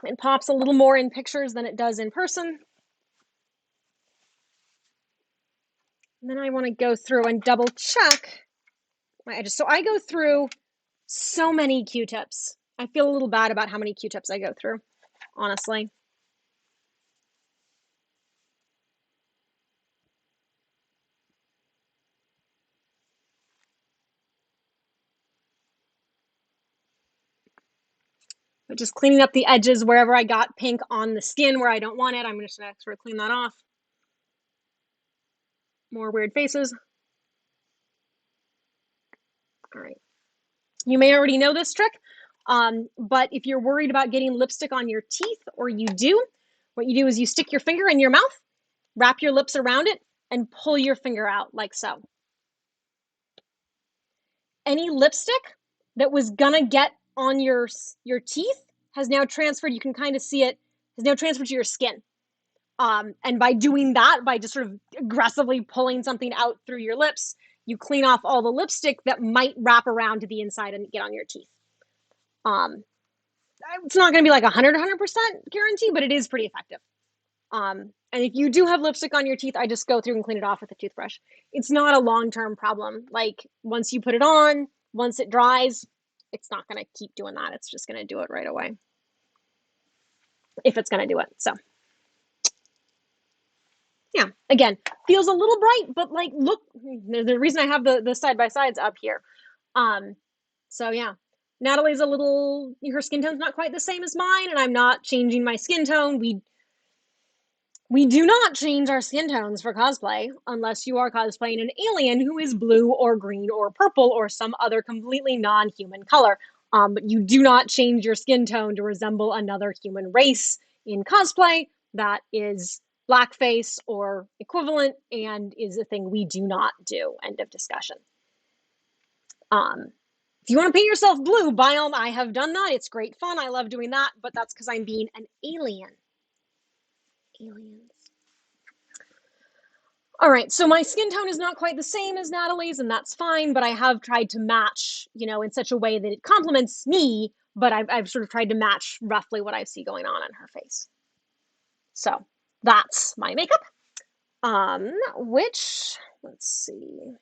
It pops a little more in pictures than it does in person. And then I want to go through and double check my edges. So I go through so many Q-tips. I feel a little bad about how many Q-tips I go through, honestly. But just cleaning up the edges wherever I got pink on the skin where I don't want it. I'm just going to sort of clean that off. More weird faces. All right. You may already know this trick, but if you're worried about getting lipstick on your teeth, or you do, what you do is you stick your finger in your mouth, wrap your lips around it, and pull your finger out like so. Any lipstick that was gonna get on your teeth has now transferred. You can kind of see it has now transferred to your skin. And by doing that, by just sort of aggressively pulling something out through your lips, you clean off all the lipstick that might wrap around to the inside and get on your teeth. It's not going to be like 100% guarantee, but it is pretty effective. And if you do have lipstick on your teeth, I just go through and clean it off with a toothbrush. It's not a long-term problem. Like once you put it on, once it dries, it's not going to keep doing that. It's just going to do it right away. If it's going to do it. So yeah, again, feels a little bright, but like, look, the reason I have the side-by-sides up here. So yeah, Natalie's her skin tone's not quite the same as mine, and I'm not changing my skin tone. We do not change our skin tones for cosplay unless you are cosplaying an alien who is blue or green or purple or some other completely non-human color. But you do not change your skin tone to resemble another human race in cosplay. That is blackface or equivalent and is a thing we do not do. End of discussion. If you want to paint yourself blue, I have done that. It's great fun. I love doing that, but that's because I'm being an alien. Aliens. All right, so my skin tone is not quite the same as Natalie's, and that's fine, but I have tried to match, in such a way that it complements me, but I've sort of tried to match roughly what I see going on her face. So that's my makeup, let's see.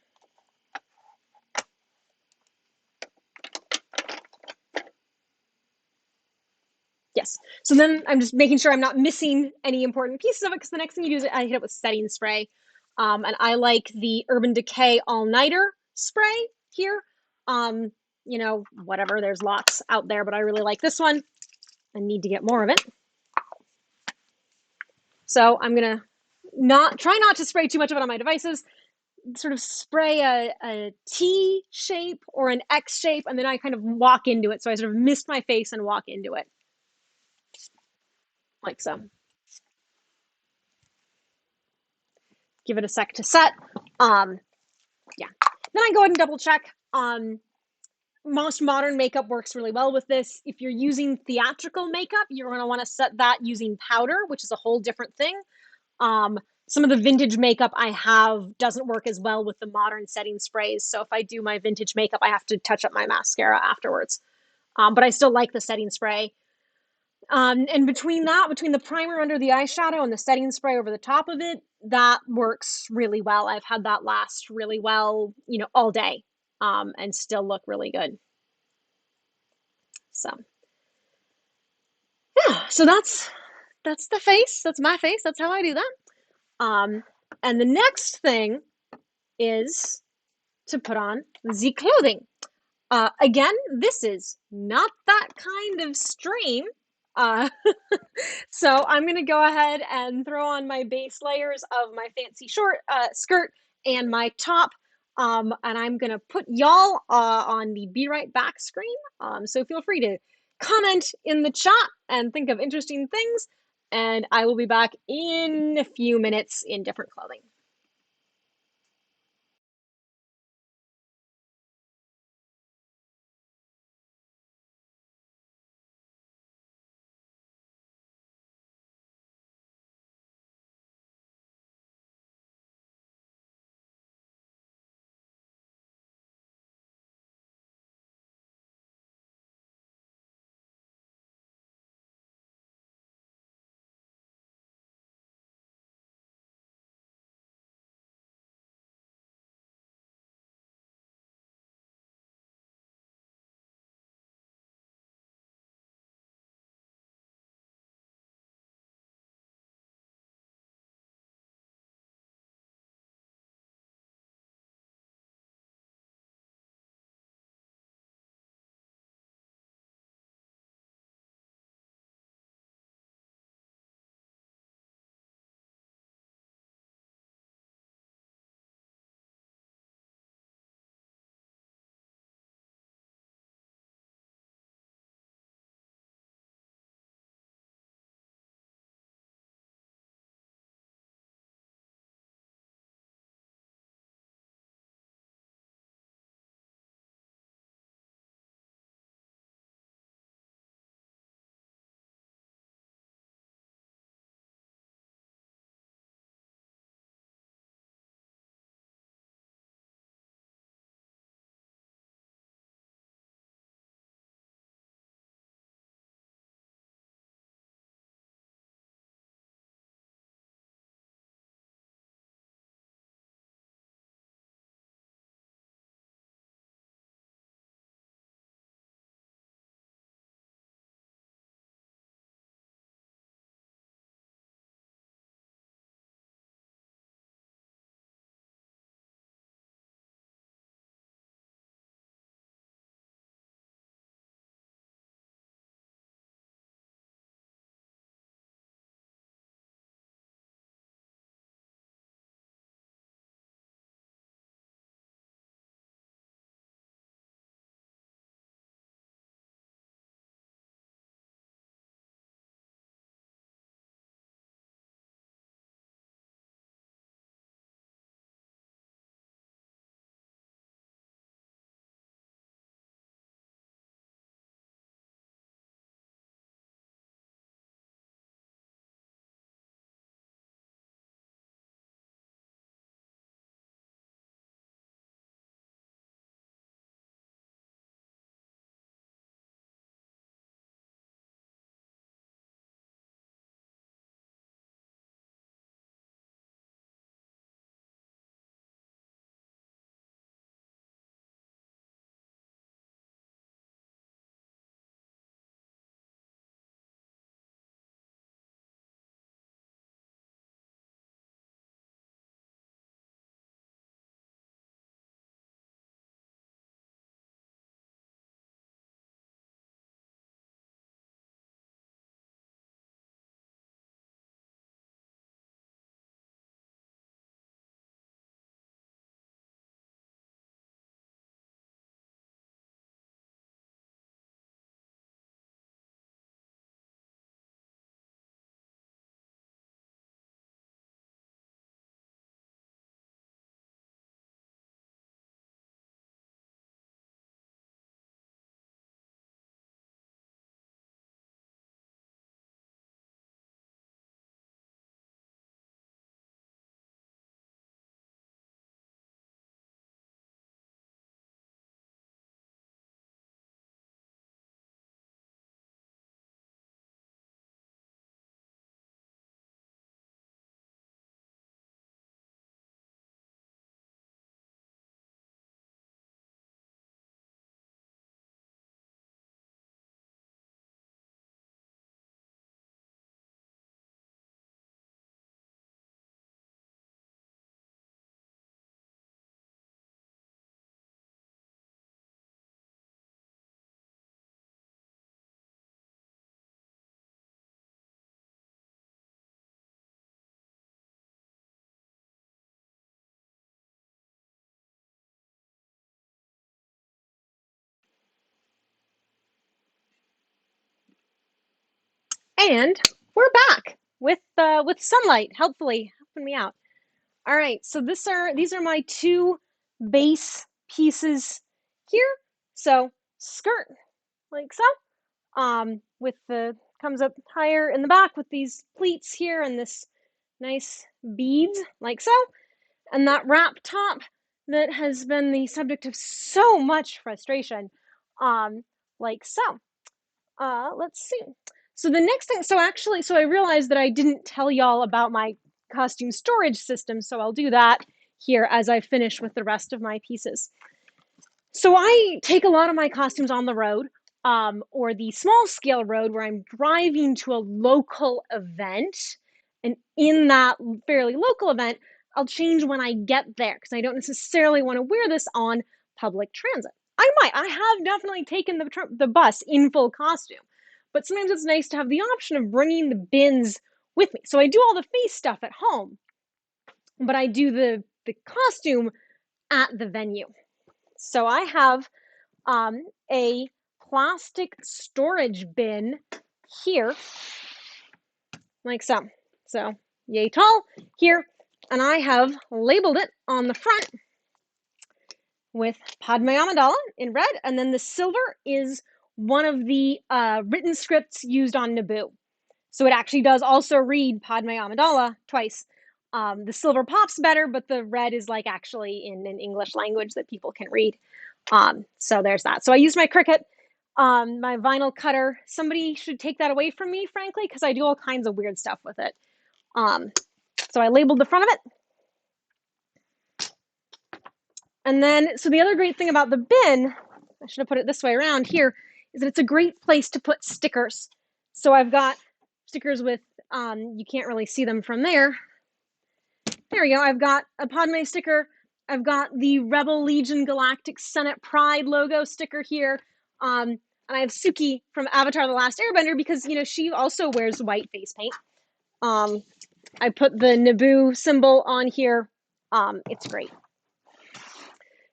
Yes, so then I'm just making sure I'm not missing any important pieces of it, because the next thing you do is I hit it with setting spray. And I like the Urban Decay All Nighter spray here. you know, whatever, there's lots out there, but I really like this one. I need to get more of it. So I'm gonna try not to spray too much of it on my devices, sort of spray a T shape or an X shape, and then I kind of walk into it. So I sort of mist my face and walk into it, like so. Give it a sec to set. Yeah. Then I go ahead and double check. Most modern makeup works really well with this. If you're using theatrical makeup, you're going to want to set that using powder, which is a whole different thing. Some of the vintage makeup I have doesn't work as well with the modern setting sprays. So if I do my vintage makeup, I have to touch up my mascara afterwards. But I still like the setting spray. And between the primer under the eyeshadow and the setting spray over the top of it, that works really well. I've had that last really well, you know, all day, and still look really good. So yeah, so that's the face. That's my face. That's how I do that. And the next thing is to put on the clothing. Again, this is not that kind of stream. Uh, so I'm going to go ahead and throw on my base layers of my fancy short skirt and my top. And I'm going to put y'all on the Be Right Back screen. So feel free to comment in the chat and think of interesting things. And I will be back in a few minutes in different clothing. And we're back with sunlight, helpfully helping me out. All right, so these are my two base pieces here. So skirt, like so. With the comes up higher in the back with these pleats here and this nice beads, like so. And that wrap top that has been the subject of so much frustration, like so. Let's see. So the next thing, so I realized that I didn't tell y'all about my costume storage system, so I'll do that here as I finish with the rest of my pieces. So I take a lot of my costumes on the road, or the small scale road where I'm driving to a local event. And in that fairly local event, I'll change when I get there because I don't necessarily want to wear this on public transit. I have definitely taken the bus in full costume, but sometimes it's nice to have the option of bringing the bins with me. So I do all the face stuff at home, but I do the costume at the venue. So I have a plastic storage bin here, like so. So yay tall here, and I have labeled it on the front with Padme Amidala in red, and then the silver is one of the written scripts used on Naboo. So it actually does also read Padme Amidala twice. The silver pops better, but the red is like actually in an English language that people can read. So there's that. So I use my Cricut, my vinyl cutter. Somebody should take that away from me, frankly, because I do all kinds of weird stuff with it. So I labeled the front of it. And then, so the other great thing about the bin, I should have put it this way around here, is that it's a great place to put stickers. So I've got stickers with, you can't really see them from there. There we go. I've got a Padme sticker. I've got the Rebel Legion Galactic Senate Pride logo sticker here. And I have Suki from Avatar The Last Airbender because, you know, she also wears white face paint. I put the Naboo symbol on here. It's great.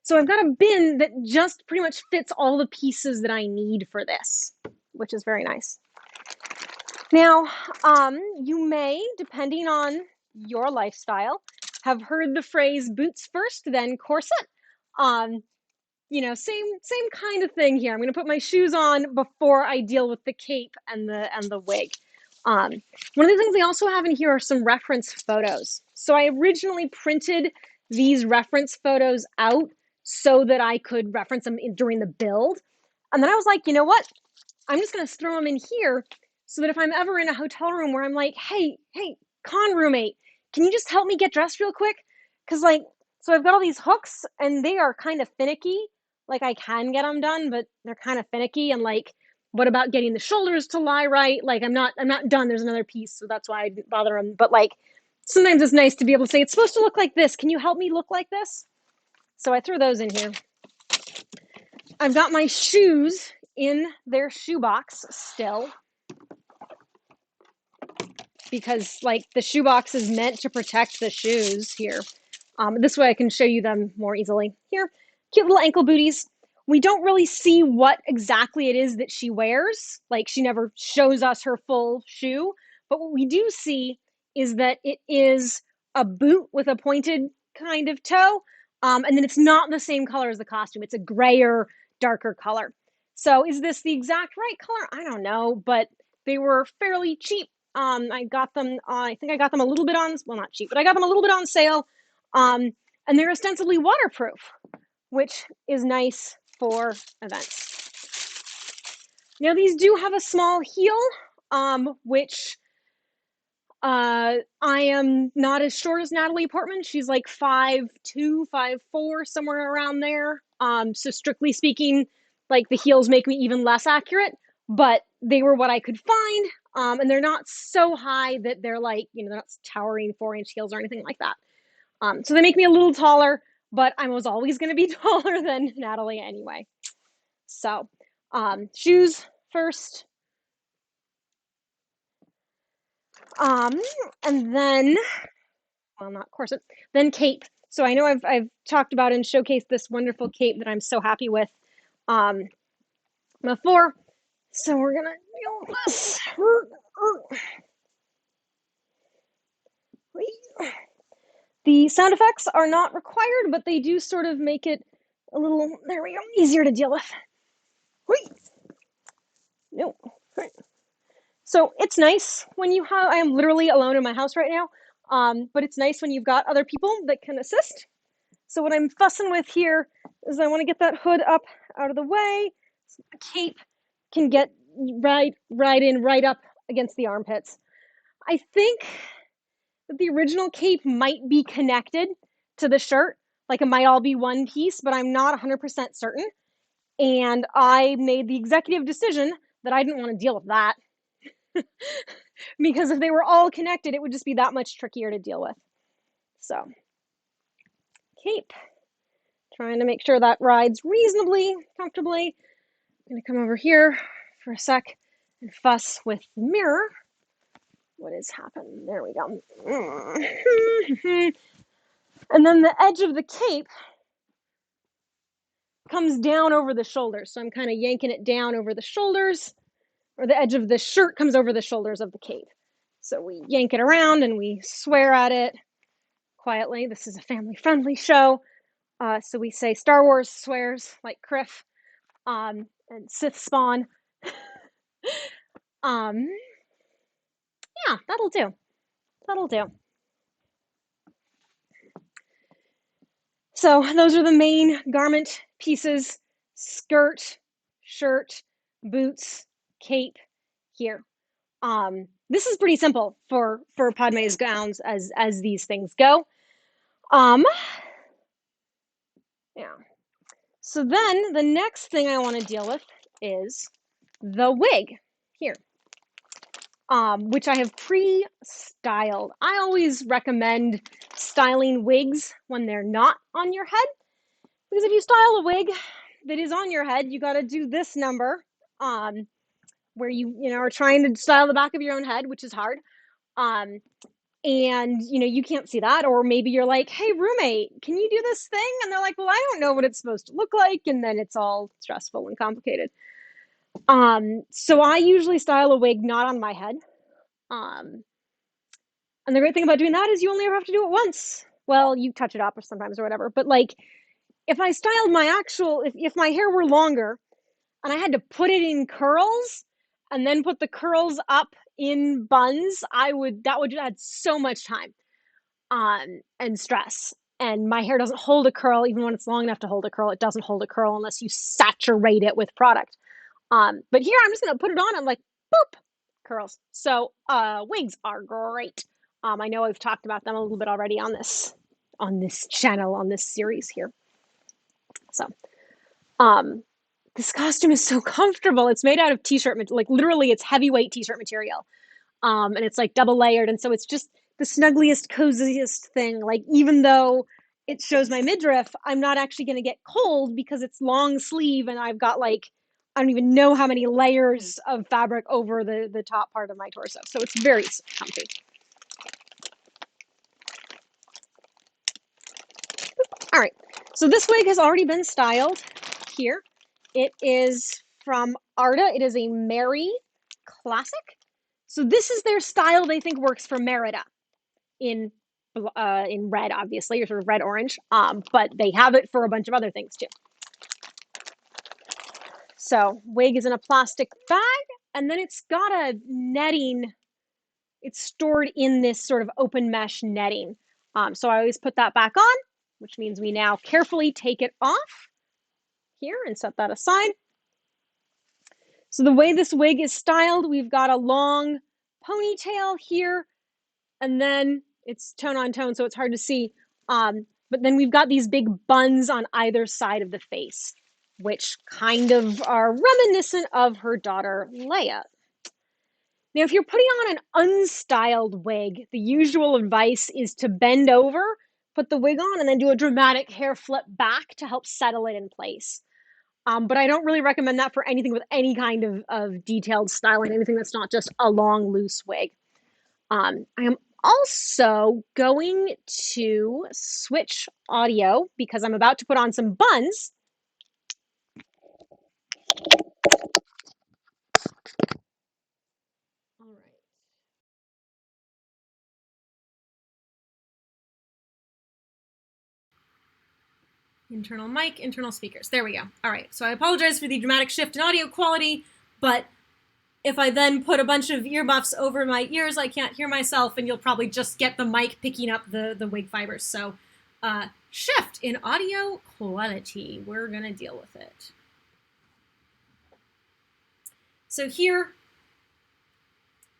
So I've got a bin that just pretty much fits all the pieces that I need for this, which is very nice. Now, you may, depending on your lifestyle, have heard the phrase boots first, then corset. You know, same kind of thing here. I'm going to put my shoes on before I deal with the cape and the wig. One of the things they also have in here are some reference photos. So I originally printed these reference photos out so that I could reference them during the build. And then I was like, you know what? I'm just going to throw them in here so that if I'm ever in a hotel room where I'm like, hey, con roommate, can you just help me get dressed real quick? Because like, so I've got all these hooks and they are kind of finicky. Like I can get them done, but they're kind of finicky. And like, what about getting the shoulders to lie right? Like I'm not done. There's another piece. So that's why I didn't bother them. But like, sometimes it's nice to be able to say, it's supposed to look like this. Can you help me look like this? So I threw those in here. I've got my shoes in their shoebox still, because like the shoebox is meant to protect the shoes here. This way I can show you them more easily. Here, cute little ankle booties. We don't really see what exactly it is that she wears. Like she never shows us her full shoe, but what we do see is that it is a boot with a pointed kind of toe. And then it's not the same color as the costume. It's a grayer, darker color. So is this the exact right color? I don't know, but they were fairly cheap. I got them, I think I got them a little bit on, well, not cheap, but I got them a little bit on sale. And they're ostensibly waterproof, which is nice for events. Now, these do have a small heel, which I am not as short as Natalie Portman. She's like 5'2", 5'4", somewhere around there. So strictly speaking, like the heels make me even less accurate, but they were what I could find. And they're not so high that they're like, you know, they're not towering 4-inch heels or anything like that. So they make me a little taller, but I was always going to be taller than Natalie anyway. So shoes first. And then, well, not corset, then cape. So I know I've talked about and showcased this wonderful cape that I'm so happy with before. So we're gonna deal with this. The sound effects are not required, but they do sort of make it a little, there we go, easier to deal with. No. So it's nice when you have, I am literally alone in my house right now, but it's nice when you've got other people that can assist. So what I'm fussing with here is I want to get that hood up out of the way so the cape can get right up against the armpits. I think that the original cape might be connected to the shirt, like it might all be one piece, but I'm not 100% certain. And I made the executive decision that I didn't want to deal with that. Because if they were all connected, it would just be that much trickier to deal with. So, cape. Trying to make sure that rides reasonably comfortably. I'm going to come over here for a sec and fuss with the mirror. What has happened? There we go. And then the edge of the cape comes down over the shoulders. So I'm kind of yanking it down over the shoulders, or the edge of the shirt comes over the shoulders of the cape. So we yank it around and we swear at it quietly. This is a family-friendly show. So we say Star Wars swears like Criff and Sith spawn. Yeah, that'll do. That'll do. So those are the main garment pieces: skirt, shirt, boots, cape here. This is pretty simple for Padme's gowns as these things go. Yeah. So then the next thing I want to deal with is the wig here, which I have pre-styled. I always recommend styling wigs when they're not on your head, because if you style a wig that is on your head, you got to do this number, where you are trying to style the back of your own head, which is hard. And you can't see that, or maybe you're like, hey roommate, can you do this thing? And they're like, well, I don't know what it's supposed to look like, and then it's all stressful and complicated. So I usually style a wig not on my head. And the great thing about doing that is you only ever have to do it once. Well, you touch it up or sometimes or whatever, but like if I styled my actual, if my hair were longer and I had to put it in curls and then put the curls up in buns, that would add so much time and stress. And my hair doesn't hold a curl. Even when it's long enough to hold a curl, it doesn't hold a curl unless you saturate it with product. But here I'm just gonna put it on and like boop, curls. So wigs are great. I know I've talked about them a little bit already on this channel, on this series here. So this costume is so comfortable. It's made out of t-shirt, like literally it's heavyweight t-shirt material. And it's like double layered, and so it's just the snuggliest, coziest thing. Like even though it shows my midriff, I'm not actually going to get cold because it's long sleeve and I've got like, I don't even know how many layers of fabric over the top part of my torso. So it's very comfy. All right, so this wig has already been styled here. It is from Arda. It is a Mary Classic. So this is their style they think works for Merida in red, obviously, or sort of red-orange, but they have it for a bunch of other things too. So wig is in a plastic bag, and then it's got a netting. It's stored in this sort of open mesh netting. So I always put that back on, which means we now carefully take it off here and set that aside. So the way this wig is styled, we've got a long ponytail here, and then it's tone on tone, so it's hard to see. But then we've got these big buns on either side of the face, which kind of are reminiscent of her daughter, Leia. Now, if you're putting on an unstyled wig, the usual advice is to bend over, put the wig on, and then do a dramatic hair flip back to help settle it in place. But I don't really recommend that for anything with any kind of detailed styling, anything that's not just a long, loose wig. I am also going to switch audio because I'm about to put on some buns. Internal mic, internal speakers. There we go. All right, so I apologize for the dramatic shift in audio quality, but if I then put a bunch of earmuffs over my ears, I can't hear myself, and you'll probably just get the mic picking up the wig fibers. So shift in audio quality. We're gonna deal with it. So here,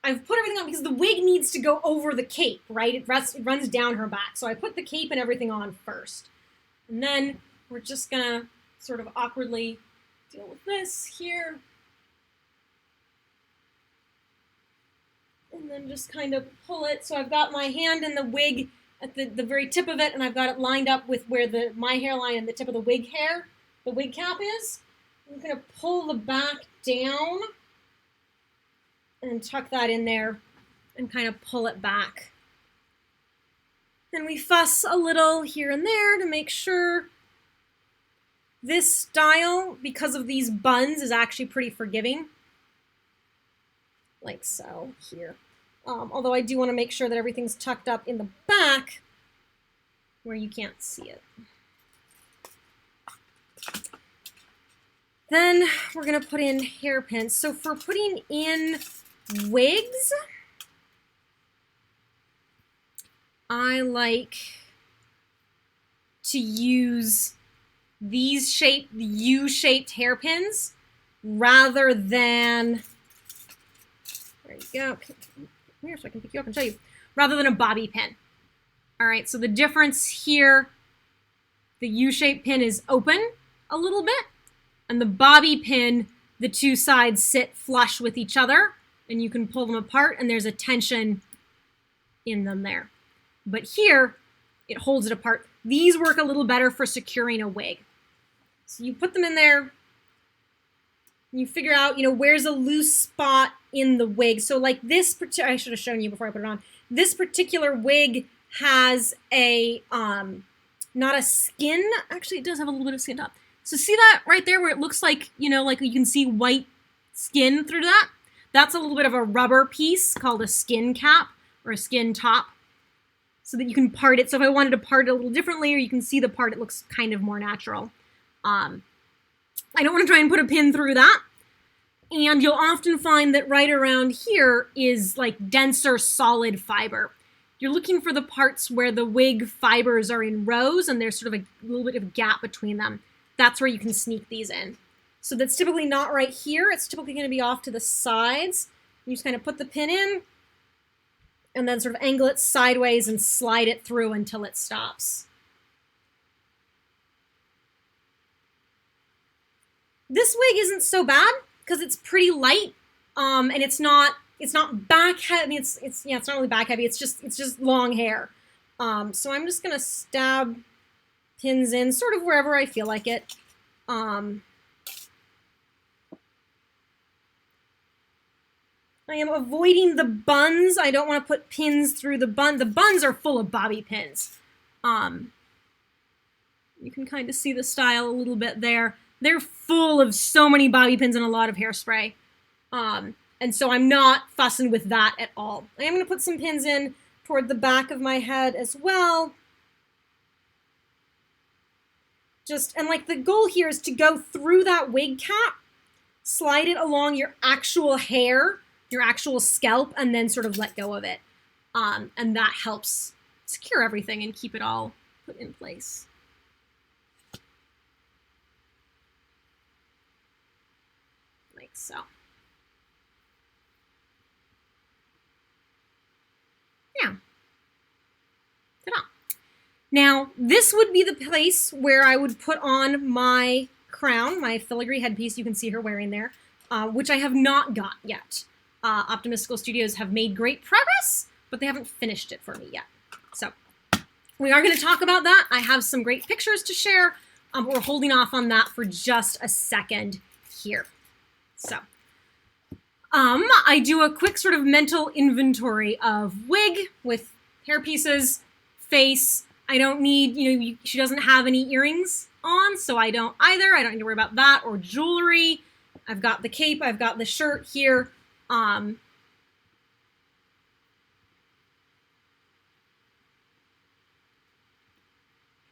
I've put everything on because the wig needs to go over the cape, right? It runs down her back. So I put the cape and everything on first. And then we're just gonna sort of awkwardly deal with this here. And then just kind of pull it. So I've got my hand in the wig at the very tip of it, and I've got it lined up with where my hairline and the tip of the wig cap is. I'm gonna pull the back down and tuck that in there and kind of pull it back. And we fuss a little here and there to make sure. This style, because of these buns, is actually pretty forgiving. Like so, here. Although I do want to make sure that everything's tucked up in the back where you can't see it. Then we're going to put in hairpins. So for putting in wigs, I like to use these U-shaped hairpins rather than, there you go, come here so I can pick you up and show you, rather than a bobby pin. All right, so the difference here, the U-shaped pin is open a little bit, and the bobby pin, the two sides sit flush with each other, and you can pull them apart, and there's a tension in them there. But here, it holds it apart. These work a little better for securing a wig. So you put them in there, you figure out, where's a loose spot in the wig. So like this, I should have shown you before I put it on. This particular wig has a, not a skin, actually it does have a little bit of skin top. So see that right there where it looks like, like you can see white skin through that? That's a little bit of a rubber piece called a skin cap or a skin top, so that you can part it. So if I wanted to part it a little differently, or you can see the part, it looks kind of more natural. I don't want to try and put a pin through that. And you'll often find that right around here is like denser solid fiber. You're looking for the parts where the wig fibers are in rows and there's sort of a little bit of a gap between them. That's where you can sneak these in. So that's typically not right here. It's typically going to be off to the sides. You just kind of put the pin in and then sort of angle it sideways and slide it through until it stops. This wig isn't so bad because it's pretty light, and it's not back heavy. I mean, it's not really back heavy. It's just long hair. So I'm just gonna stab pins in sort of wherever I feel like it. I am avoiding the buns. I don't want to put pins through the bun. The buns are full of bobby pins. You can kind of see the style a little bit there. They're full of so many bobby pins and a lot of hairspray. And so I'm not fussing with that at all. I am going to put some pins in toward the back of my head as well. And like the goal here is to go through that wig cap, slide it along your actual hair, your actual scalp, and then sort of let go of it. And that helps secure everything and keep it all put in place. Like so. Yeah. Ta-da. Now, this would be the place where I would put on my crown, my filigree headpiece you can see her wearing there, which I have not got yet. Optimistical Studios have made great progress, but they haven't finished it for me yet. So we are going to talk about that. I have some great pictures to share. We're holding off on that for just a second here. So I do a quick sort of mental inventory of wig with hair pieces, face. I don't need, she doesn't have any earrings on, so I don't either. I don't need to worry about that, or jewelry. I've got the cape, I've got the shirt here. Try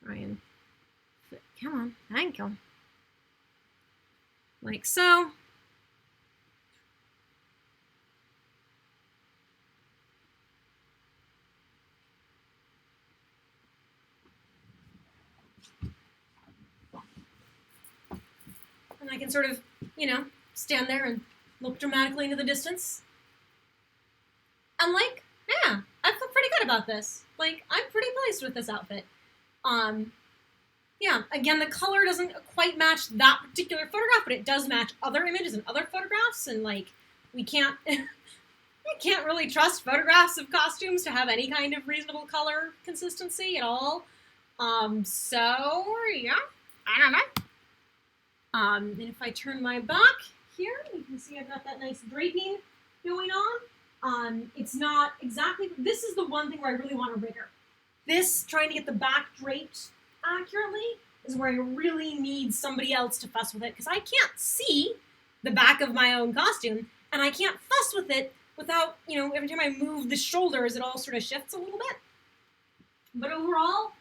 and fit Come on, thank you. Like so. And I can sort of, you know, stand there and look dramatically into the distance. I'm like, yeah, I feel pretty good about this. Like, I'm pretty pleased with this outfit. Yeah, again, the color doesn't quite match that particular photograph, but it does match other images and other photographs, and like, we can't, I can't really trust photographs of costumes to have any kind of reasonable color consistency at all. So, yeah, I don't know. And if I turn my back here, you can see I've got that nice draping going on. It's not exactly, this is the one thing where I really want a rigger. This, trying to get the back draped accurately, is where I really need somebody else to fuss with it, because I can't see the back of my own costume, and I can't fuss with it without, you know, every time I move the shoulders, it all sort of shifts a little bit. But overall,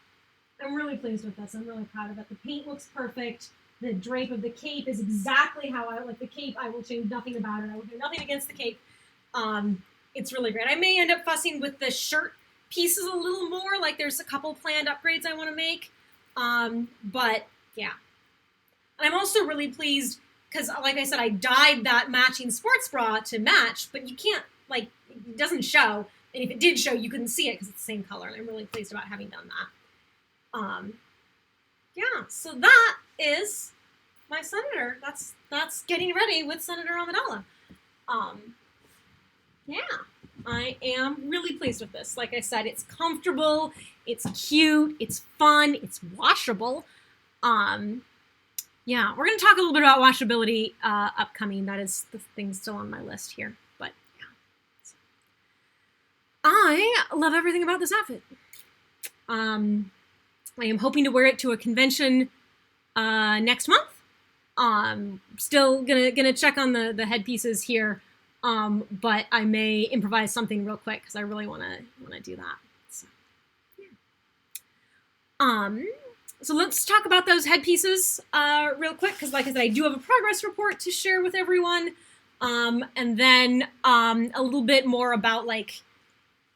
I'm really pleased with this. I'm really proud of it. The paint looks perfect. The drape of the cape is exactly how I like the cape. I will change nothing about it. I will do nothing against the cape. It's really great. I may end up fussing with the shirt pieces a little more. Like, there's a couple planned upgrades I want to make. But yeah. And I'm also really pleased because, like I said, I dyed that matching sports bra to match, but you can't, like, it doesn't show. And if it did show, you couldn't see it because it's the same color. And I'm really pleased about having done that. Yeah, so that is my Senator. That's getting ready with Senator Amidala. Yeah, I am really pleased with this. Like I said, it's comfortable, it's cute, it's fun, it's washable. Yeah, we're going to talk a little bit about washability upcoming. That is the thing still on my list here. But yeah, so, I love everything about this outfit. I am hoping to wear it to a convention next month. Still gonna check on the headpieces here. But I may improvise something real quick because I really wanna do that. So, yeah. So let's talk about those headpieces real quick, because like I said, I do have a progress report to share with everyone. And then a little bit more about like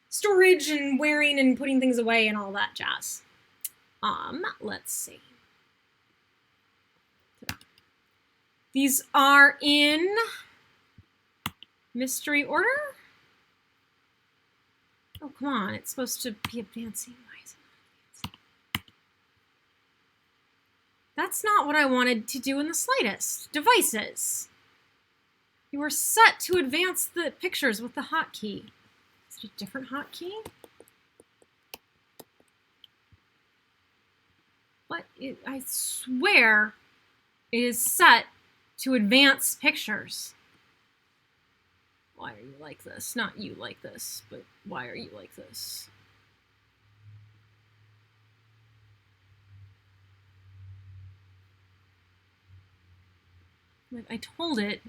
storage and wearing and putting things away and all that jazz. Let's see. These are in mystery order. Oh, come on. It's supposed to be advancing. Why is it not advancing? That's not what I wanted to do in the slightest. Devices. You are set to advance the pictures with the hotkey. Is it a different hotkey? What? I swear it is set to advance pictures. Why are you like this? Not you like this, but why are you like this? Like, I told it.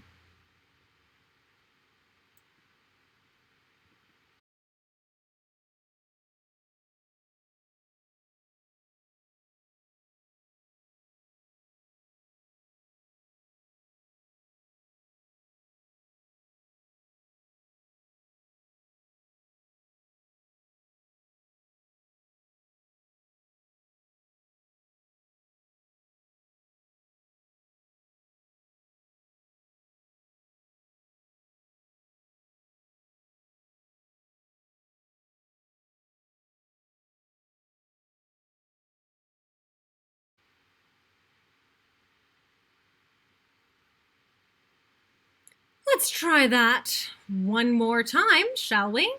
Let's try that one more time, shall we?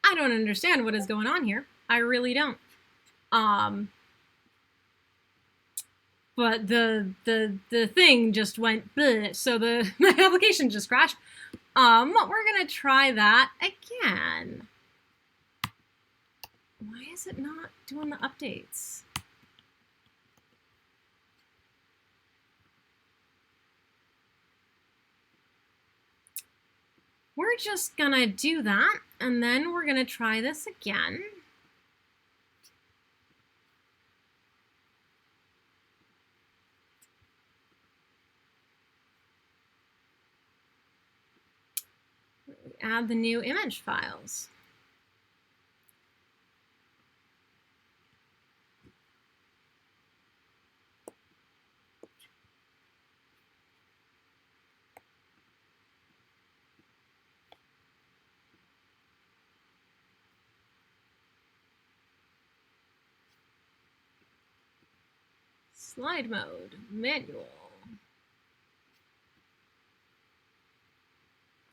I don't understand what is going on here. I really don't. But the thing just went bleh, so my application just crashed. We're gonna try that again. Why is it not doing the updates? We're just gonna do that, and then we're gonna try this again. we add the new image files. Slide mode, manual.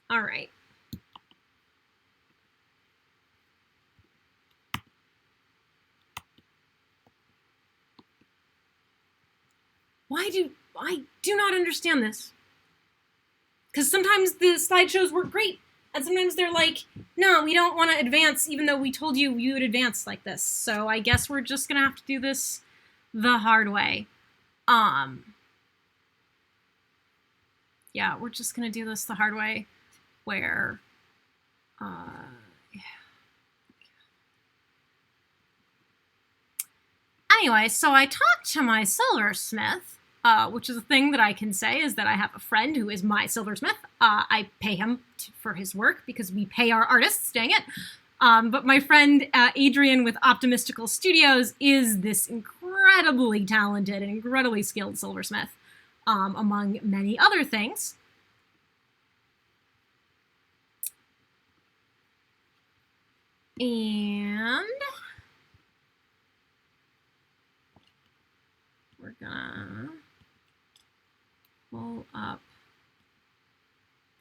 All right. I do not understand this. Because sometimes the slideshows work great, and sometimes they're like, no, we don't want to advance, even though we told you you would advance like this. So I guess we're just gonna have to do this the hard way. Yeah, we're just gonna do this the hard way, where, Anyway, so I talked to my silversmith, which is a thing that I can say is that I have a friend who is my silversmith. I pay him for his work because we pay our artists, dang it. But my friend Adrian with Optimistical Studios is this incredibly talented and incredibly skilled silversmith, among many other things. And we're gonna pull up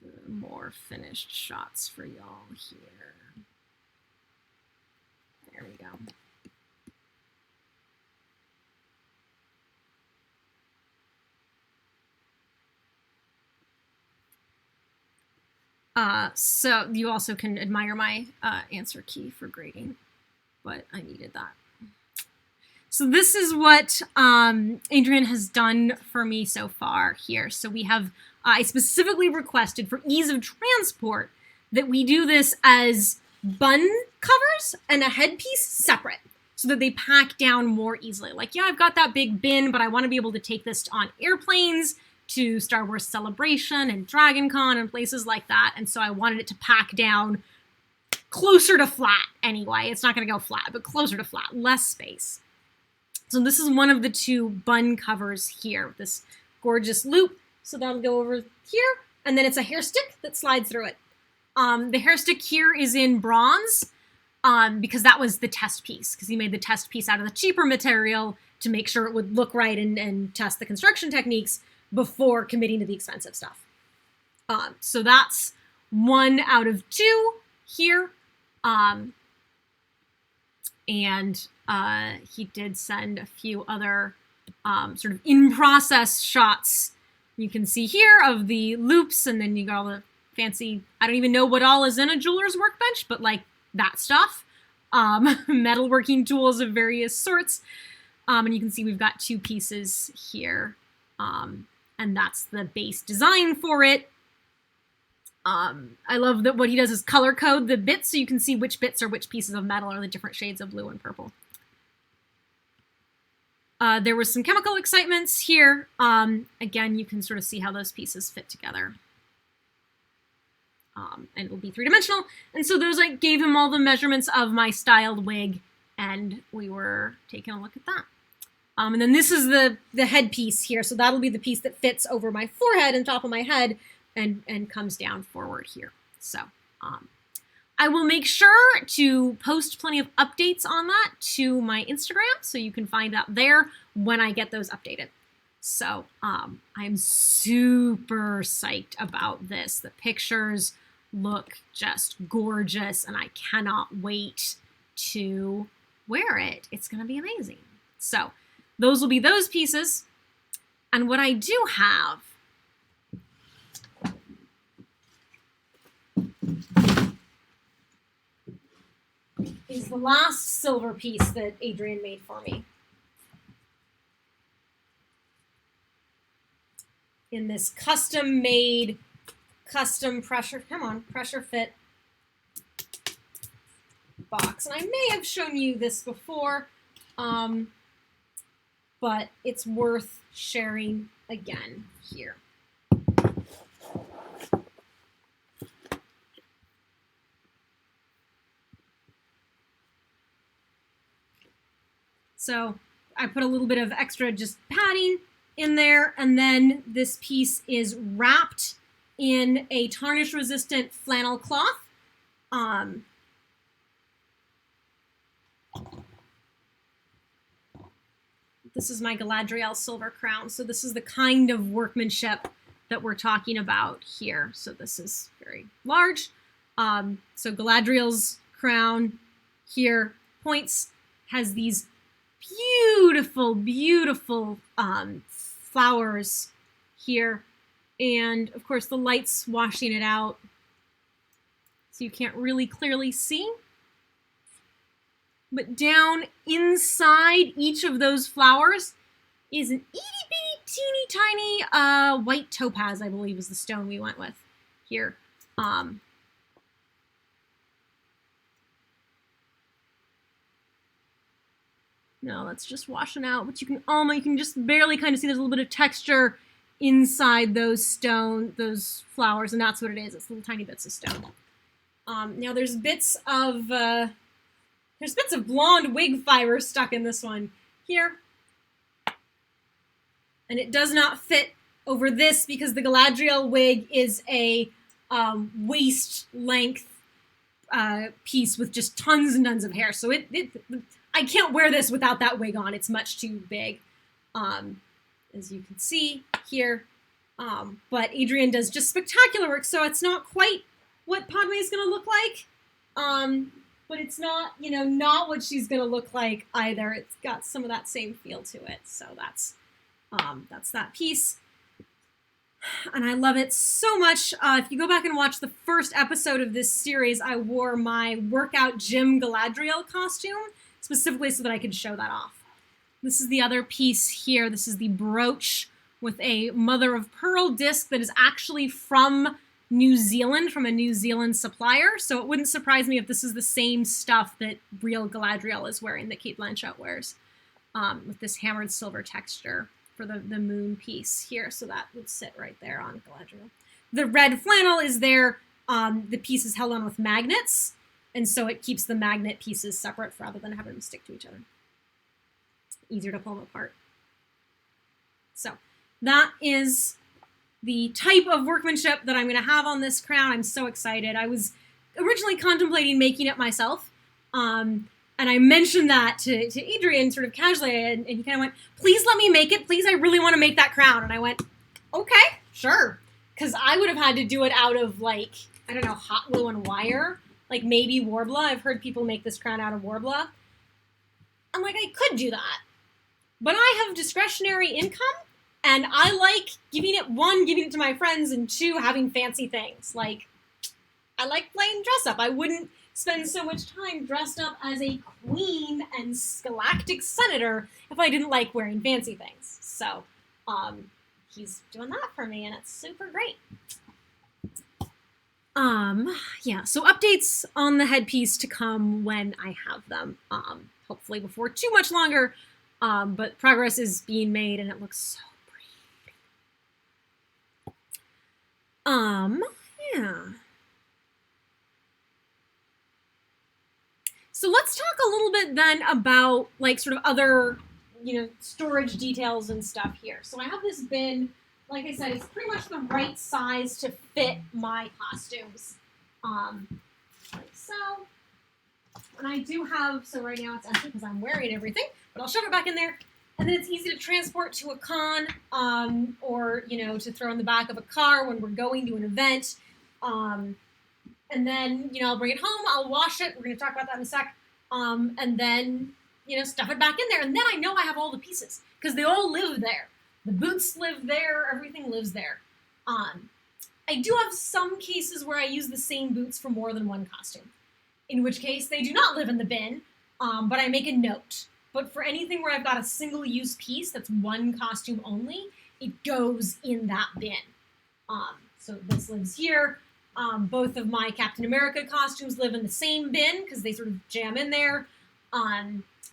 the more finished shots for y'all here. There we go. So you also can admire my answer key for grading, but I needed that. So this is what Adrian has done for me so far here. So we have, I specifically requested for ease of transport that we do this as bun covers and a headpiece separate so that they pack down more easily. Like, yeah, I've got that big bin, but I want to be able to take this on airplanes to Star Wars Celebration and Dragon Con and places like that. And so I wanted it to pack down closer to flat anyway. It's not going to go flat, but closer to flat, less space. So this is one of the two bun covers here with this gorgeous loop. So that'll go over here. And then it's a hair stick that slides through it. The hair stick here is in bronze because that was the test piece, because he made the test piece out of the cheaper material to make sure it would look right and test the construction techniques before committing to the expensive stuff. So that's 1 out of 2 here. And he did send a few other sort of in-process shots you can see here of the loops, and then you got all the fancy, I don't even know what all is in a jeweler's workbench, but like that stuff. Metalworking tools of various sorts. And you can see we've got 2 pieces here. And that's the base design for it. I love that what he does is color code the bits so you can see which bits are which pieces of metal or the different shades of blue and purple. There was some chemical excitements here. Again, you can sort of see how those pieces fit together. And it'll be 3-dimensional. And so those, I gave him all the measurements of my styled wig, and we were taking a look at that. And then this is the headpiece here. So that'll be the piece that fits over my forehead and top of my head and comes down forward here. So I will make sure to post plenty of updates on that to my Instagram, so you can find that there when I get those updated. So I'm super psyched about this. The pictures look just gorgeous, and I cannot wait to wear it. It's going to be amazing. So those will be those pieces. And what I do have is the last silver piece that Adrian made for me. In this custom-made, custom pressure fit box. And I may have shown you this before, but it's worth sharing again here. So I put a little bit of extra just padding in there, and then this piece is wrapped in a tarnish-resistant flannel cloth. This is my Galadriel silver crown. So this is the kind of workmanship that we're talking about here. So this is very large. So Galadriel's crown here, points, has these beautiful, beautiful flowers here. And of course the light's washing it out, so you can't really clearly see. But down inside each of those flowers is an itty bitty teeny tiny white topaz, I believe is the stone we went with here. No, that's just washing out, but you can just barely kind of see there's a little bit of texture inside those flowers, and that's what it is. It's little tiny bits of stone. Now there's bits of blonde wig fiber stuck in this one here. And it does not fit over this because the Galadriel wig is a waist length piece with just tons and tons of hair. So I can't wear this without that wig on. It's much too big, as you can see here. But Adrienne does just spectacular work. So it's not quite what Padme is going to look like. But it's not, not what she's going to look like either. It's got some of that same feel to it. So that's that piece. And I love it so much. If you go back and watch the first episode of this series, I wore my workout gym Galadriel costume, specifically so that I could show that off. This is the other piece here. This is the brooch with a mother of pearl disc that is actually from New Zealand, from a New Zealand supplier. So it wouldn't surprise me if this is the same stuff that real Galadriel is wearing, that Cate Blanchett wears, with this hammered silver texture for the moon piece here. So that would sit right there on Galadriel. The red flannel is there. The piece is held on with magnets, and so it keeps the magnet pieces separate rather than having them stick to each other. Easier to pull them apart. So that is the type of workmanship that I'm going to have on this crown. I'm so excited. I was originally contemplating making it myself. And I mentioned that to Adrienne sort of casually, and he kind of went, please let me make it. Please, I really want to make that crown. And I went, okay, sure. Because I would have had to do it out of, hot glue and wire. Like maybe Warbla. I've heard people make this crown out of Warbla. I'm like, I could do that. But I have discretionary income. And I like giving it to my friends, and two, having fancy things. Like, I like playing dress up. I wouldn't spend so much time dressed up as a queen and galactic senator if I didn't like wearing fancy things. So, he's doing that for me, and it's super great. Yeah, so updates on the headpiece to come when I have them. Hopefully before too much longer. But progress is being made, and it looks so yeah. So let's talk a little bit then about sort of other, storage details and stuff here. So I have this bin, like I said, it's pretty much the right size to fit my costumes. Like so. And I do have, so right now it's empty because I'm wearing everything, but I'll shove it back in there. And then it's easy to transport to a con, or, to throw in the back of a car when we're going to an event. And then, I'll bring it home, I'll wash it, we're going to talk about that in a sec, and then, stuff it back in there. And then I know I have all the pieces, because they all live there. The boots live there, everything lives there. I do have some cases where I use the same boots for more than one costume, in which case they do not live in the bin, but I make a note. But for anything where I've got a single-use piece that's one costume only, it goes in that bin. So this lives here. Both of my Captain America costumes live in the same bin because they sort of jam in there.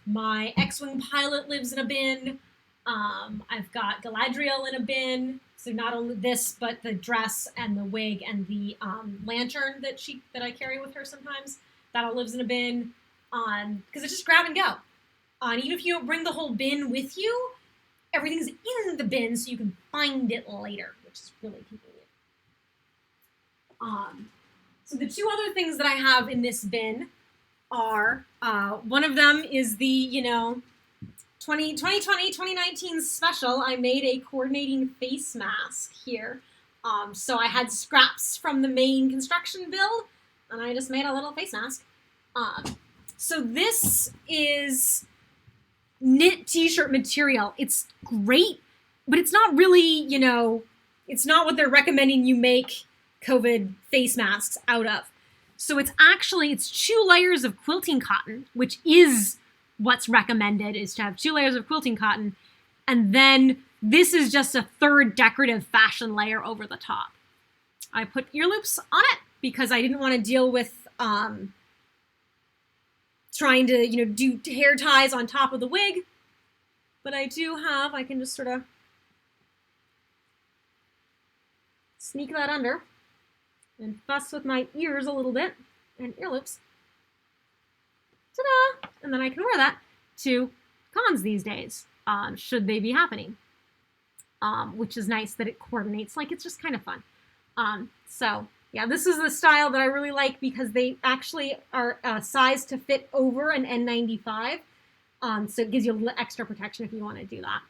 My X-Wing pilot lives in a bin. I've got Galadriel in a bin. So not only this, but the dress and the wig and the lantern that I carry with her sometimes. That all lives in a bin. Because it's just grab and go. And even if you don't bring the whole bin with you, everything's in the bin so you can find it later, which is really convenient. So the two other things that I have in this bin are, one of them is the, 2019 special. I made a coordinating face mask here. So I had scraps from the main construction build, and I just made a little face mask. So this is knit t-shirt material. It's great, but it's not really, it's not what they're recommending you make COVID face masks out of. So it's 2 layers of quilting cotton, which is what's recommended, is to have 2 layers of quilting cotton. And then this is just a third decorative fashion layer over the top. I put ear loops on it because I didn't want to deal with trying to, do hair ties on top of the wig. But I can just sort of sneak that under and fuss with my ears a little bit and ear loops. Ta-da! And then I can wear that to cons these days, should they be happening. Which is nice that it coordinates. Like, it's just kind of fun. So, yeah, this is the style that I really like because they actually are sized to fit over an N95. So it gives you a little extra protection if you want to do that.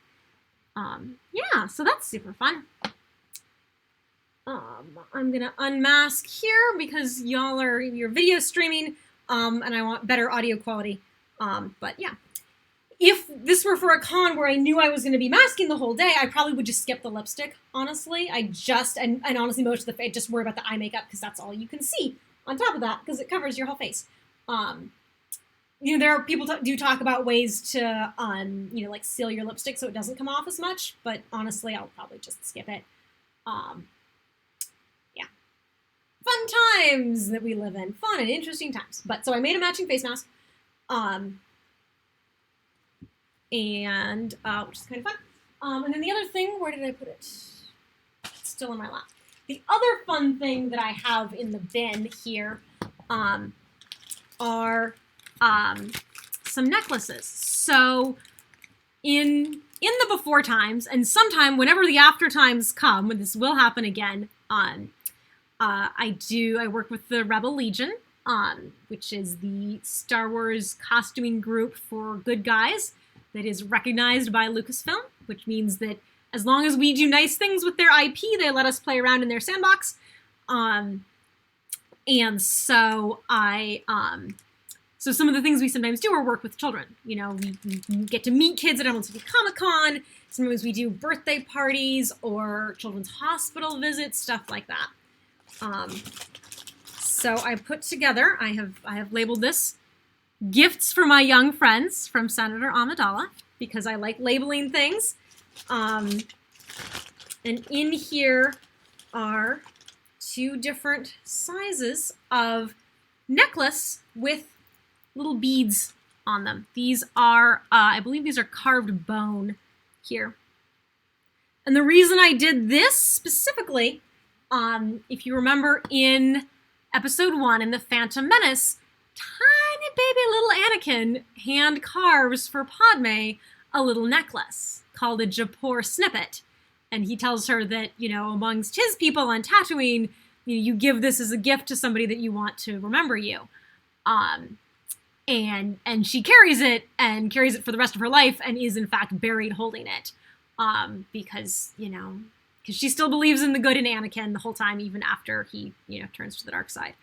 Yeah, so that's super fun. I'm going to unmask here because you're video streaming, and I want better audio quality. But yeah, if this were for a con where I knew I was going to be masking the whole day, I probably would just skip the lipstick, honestly. And honestly, most of the face, just worry about the eye makeup because that's all you can see on top of that because it covers your whole face. There are people do talk about ways to, like seal your lipstick so it doesn't come off as much, but honestly, I'll probably just skip it. Yeah. Fun times that we live in. Fun and interesting times. But so I made a matching face mask. Which is kind of fun. And then the other thing, where did I put it? It's still in my lap. The other fun thing that I have in the bin here are some necklaces. So in the before times, and sometime whenever the after times come, when this will happen again, I work with the Rebel Legion, which is the Star Wars costuming group for good guys that is recognized by Lucasfilm, which means that as long as we do nice things with their IP, they let us play around in their sandbox. And so so some of the things we sometimes do are work with children. We get to meet kids at MLTV Comic-Con. Sometimes we do birthday parties or children's hospital visits, stuff like that. So I put together, I have labeled this Gifts for My Young Friends from Senator Amidala, because I like labeling things. And in here are 2 different sizes of necklace with little beads on them. These are, I believe these are carved bone here. And the reason I did this specifically, if you remember in episode 1 in The Phantom Menace, tiny baby little Anakin hand carves for Padme a little necklace called a Japor snippet. And he tells her that, amongst his people on Tatooine, you give this as a gift to somebody that you want to remember you. And she carries it for the rest of her life and is in fact buried holding it. Because she still believes in the good in Anakin the whole time, even after he, turns to the dark side.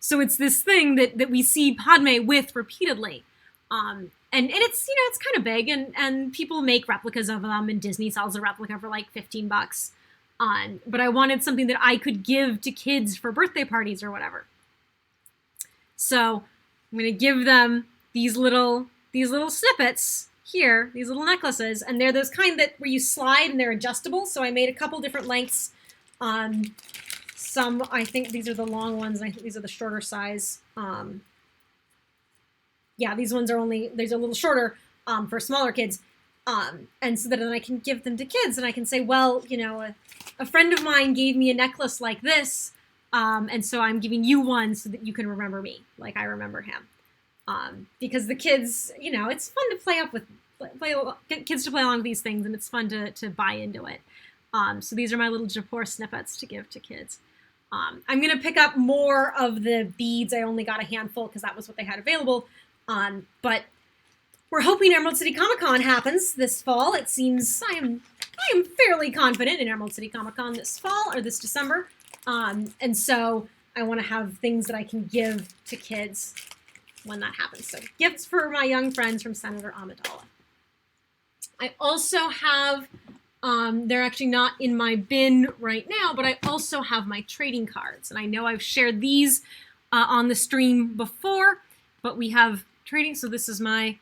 So it's this thing that we see Padme with repeatedly. And it's, it's kind of big and people make replicas of them and Disney sells a replica for like $15. But I wanted something that I could give to kids for birthday parties or whatever. So I'm going to give them these little snippets here, these little necklaces, and they're those kind where you slide and they're adjustable. So I made a couple different lengths. Some, I think these are the long ones, and I think these are the shorter size. Yeah, these ones are these are a little shorter for smaller kids. And so that then I can give them to kids and I can say, well, a friend of mine gave me a necklace like this. And so I'm giving you one so that you can remember me like I remember him. because the kids, it's fun to get kids to play along with these things, and it's fun to buy into it. So these are my little Japor snippets to give to kids. I'm going to pick up more of the beads. I only got a handful because that was what they had available. But we're hoping Emerald City Comic Con happens this fall. It seems I am fairly confident in Emerald City Comic Con this fall or this December. And so I want to have things that I can give to kids when that happens. So gifts for my young friends from Senator Amidala. I also have, they're actually not in my bin right now, but I also have my trading cards. And I know I've shared these on the stream before, but we have trading. So this is my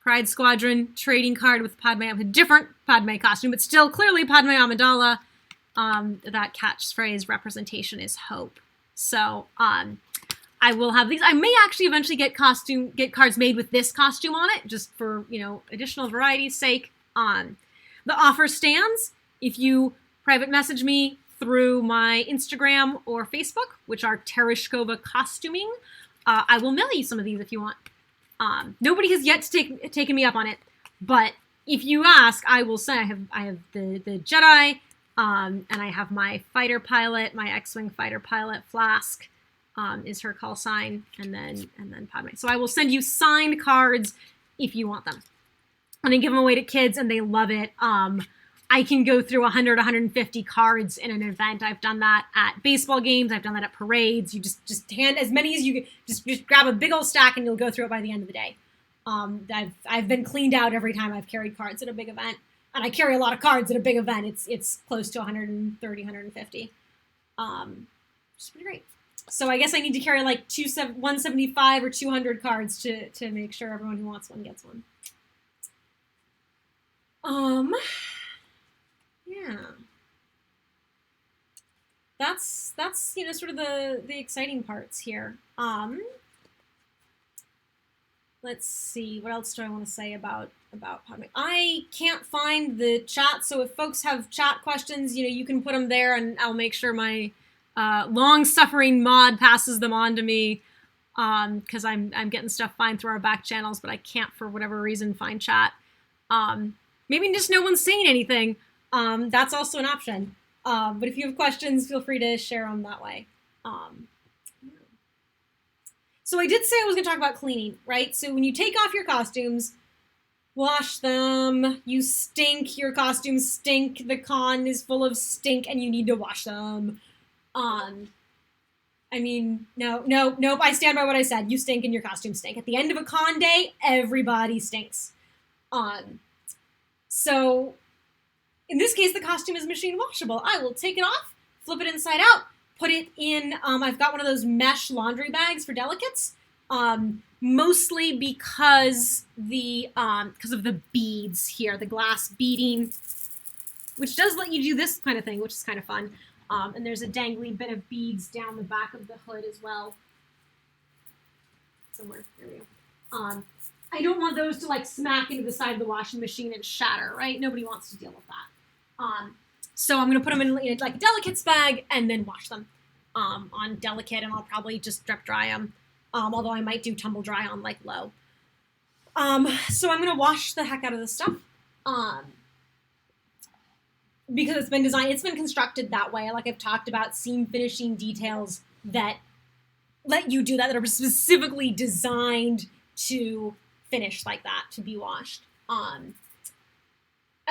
Pride Squadron trading card with Padme. I have a different Padme costume, but still clearly Padme Amidala. That catchphrase, representation is hope. So I will have these. I may actually eventually get cards made with this costume on it, just for, additional variety's sake. The offer stands if you private message me through my Instagram or Facebook, which are Tereshkova Costuming. I will mail you some of these if you want. Nobody has yet taken me up on it, but if you ask, I will say I have the Jedi, and I have my fighter pilot, my X-Wing fighter pilot. Flask is her call sign, and then Padme. So I will send you signed cards if you want them. And I give them away to kids, and they love it. I can go through 100, 150 cards in an event. I've done that at baseball games. I've done that at parades. You just hand as many as you can. Just grab a big old stack, and you'll go through it by the end of the day. I've been cleaned out every time I've carried cards at a big event, and I carry a lot of cards at a big event. It's close to 130, 150. It's pretty great. So I guess I need to carry like 175 or 200 cards to make sure everyone who wants one gets one. Yeah. That's sort of the exciting parts here. Let's see, what else do I want to say about Padme? I can't find the chat, so if folks have chat questions, you can put them there, and I'll make sure my long-suffering mod passes them on to me, because I'm getting stuff fine through our back channels, but I can't, for whatever reason, find chat. Maybe just no one's saying anything. That's also an option. But if you have questions, feel free to share them that way. So I did say I was going to talk about cleaning, right? So when you take off your costumes, wash them. You stink. Your costumes stink. The con is full of stink, and you need to wash them. I mean, nope. I stand by what I said. You stink, and your costumes stink. At the end of a con day, everybody stinks. So in this case, the costume is machine washable. I will take it off, flip it inside out, put it in, I've got one of those mesh laundry bags for delicates, mostly because of the beads here, the glass beading, which does let you do this kind of thing, which is kind of fun. And there's a dangly bit of beads down the back of the hood as well. Somewhere, there we go. I don't want those to like smack into the side of the washing machine and shatter, right? Nobody wants to deal with that. So I'm going to put them in like a delicates bag and then wash them on delicate, and I'll probably just drip dry them, although I might do tumble dry on like low. So I'm going to wash the heck out of this stuff because it's been constructed that way. Like I've talked about, seam finishing details that let you do that are specifically designed to finish like that, to be washed. And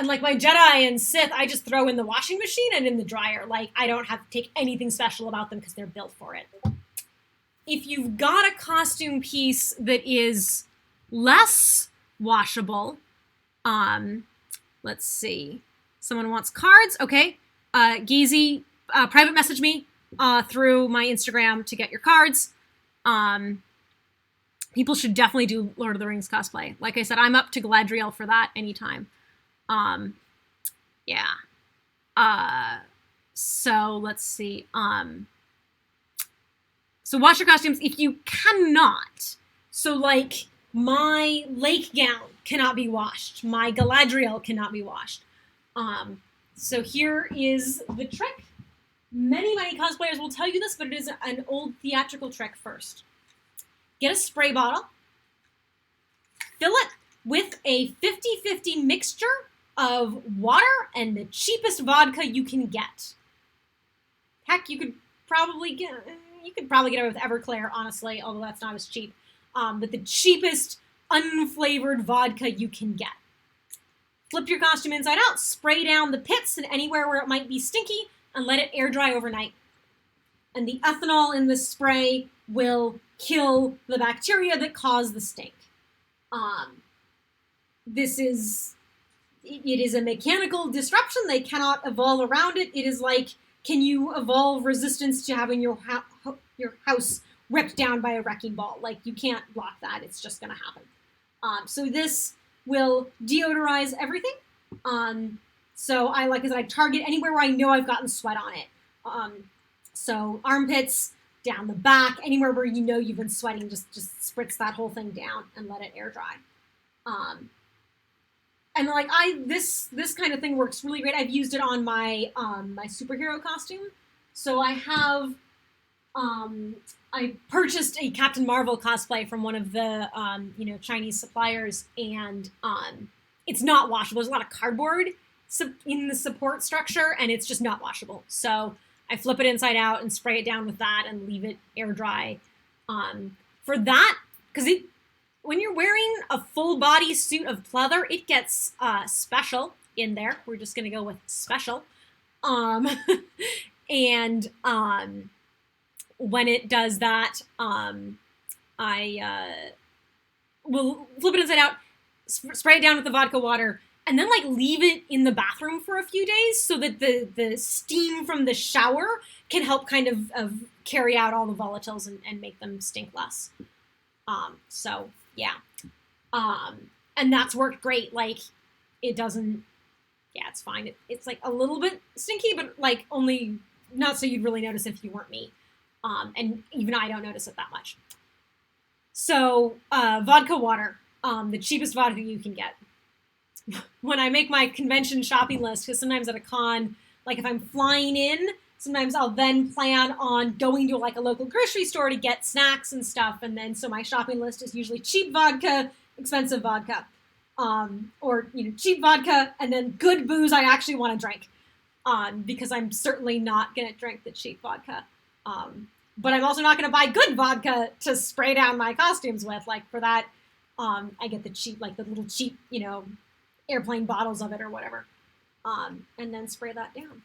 like my Jedi and Sith, I just throw in the washing machine and in the dryer. Like I don't have to take anything special about them because they're built for it. If you've got a costume piece that is less washable, let's see. Someone wants cards. Okay. Geezy, private message me through my Instagram to get your cards. People should definitely do Lord of the Rings cosplay. Like I said, I'm up to Galadriel for that anytime. Yeah. So let's see. So wash your costumes if you cannot. So like my lake gown cannot be washed. My Galadriel cannot be washed. So here is the trick. Many cosplayers will tell you this, but it is an old theatrical trick first. Get a spray bottle, fill it with a 50-50 mixture of water and the cheapest vodka you can get. Heck, you could probably get away with Everclear, honestly, although that's not as cheap. But the cheapest unflavored vodka you can get. Flip your costume inside out, spray down the pits and anywhere where it might be stinky, and let it air dry overnight. And the ethanol in the spray will kill the bacteria that cause the stink. It is a mechanical disruption. They cannot evolve around it. It is like, can you evolve resistance to having your house ripped down by a wrecking ball? Like, you can't block that. It's just going to happen. So this will deodorize everything. So I target anywhere where I know I've gotten sweat on it. So armpits, down the back, anywhere where you know you've been sweating, just spritz that whole thing down and let it air dry. And like this kind of thing works really great. I've used it on my my superhero costume. So I have I purchased a Captain Marvel cosplay from one of the Chinese suppliers, and it's not washable. There's a lot of cardboard in the support structure, and it's just not washable. So I flip it inside out and spray it down with that and leave it air dry. For that, because when you're wearing a full body suit of pleather, it gets special in there. We're just gonna go with special. And when it does that, I will flip it inside out, spray it down with the vodka water, and then like leave it in the bathroom for a few days so that the steam from the shower can help kind of carry out all the volatiles and make them stink less. So yeah. And that's worked great. Like, it doesn't, yeah, it's fine. It's like a little bit stinky, but like only not so you'd really notice if you weren't me. And even I don't notice it that much. So, vodka water, the cheapest vodka you can get. When I make my convention shopping list, because sometimes at a con, like if I'm flying in, sometimes I'll then plan on going to like a local grocery store to get snacks and stuff. And then, so my shopping list is usually cheap vodka, expensive vodka, or, cheap vodka, and then good booze I actually want to drink, because I'm certainly not going to drink the cheap vodka. But I'm also not going to buy good vodka to spray down my costumes with. Like for that, I get the cheap, like the little cheap, airplane bottles of it or whatever, and then spray that down.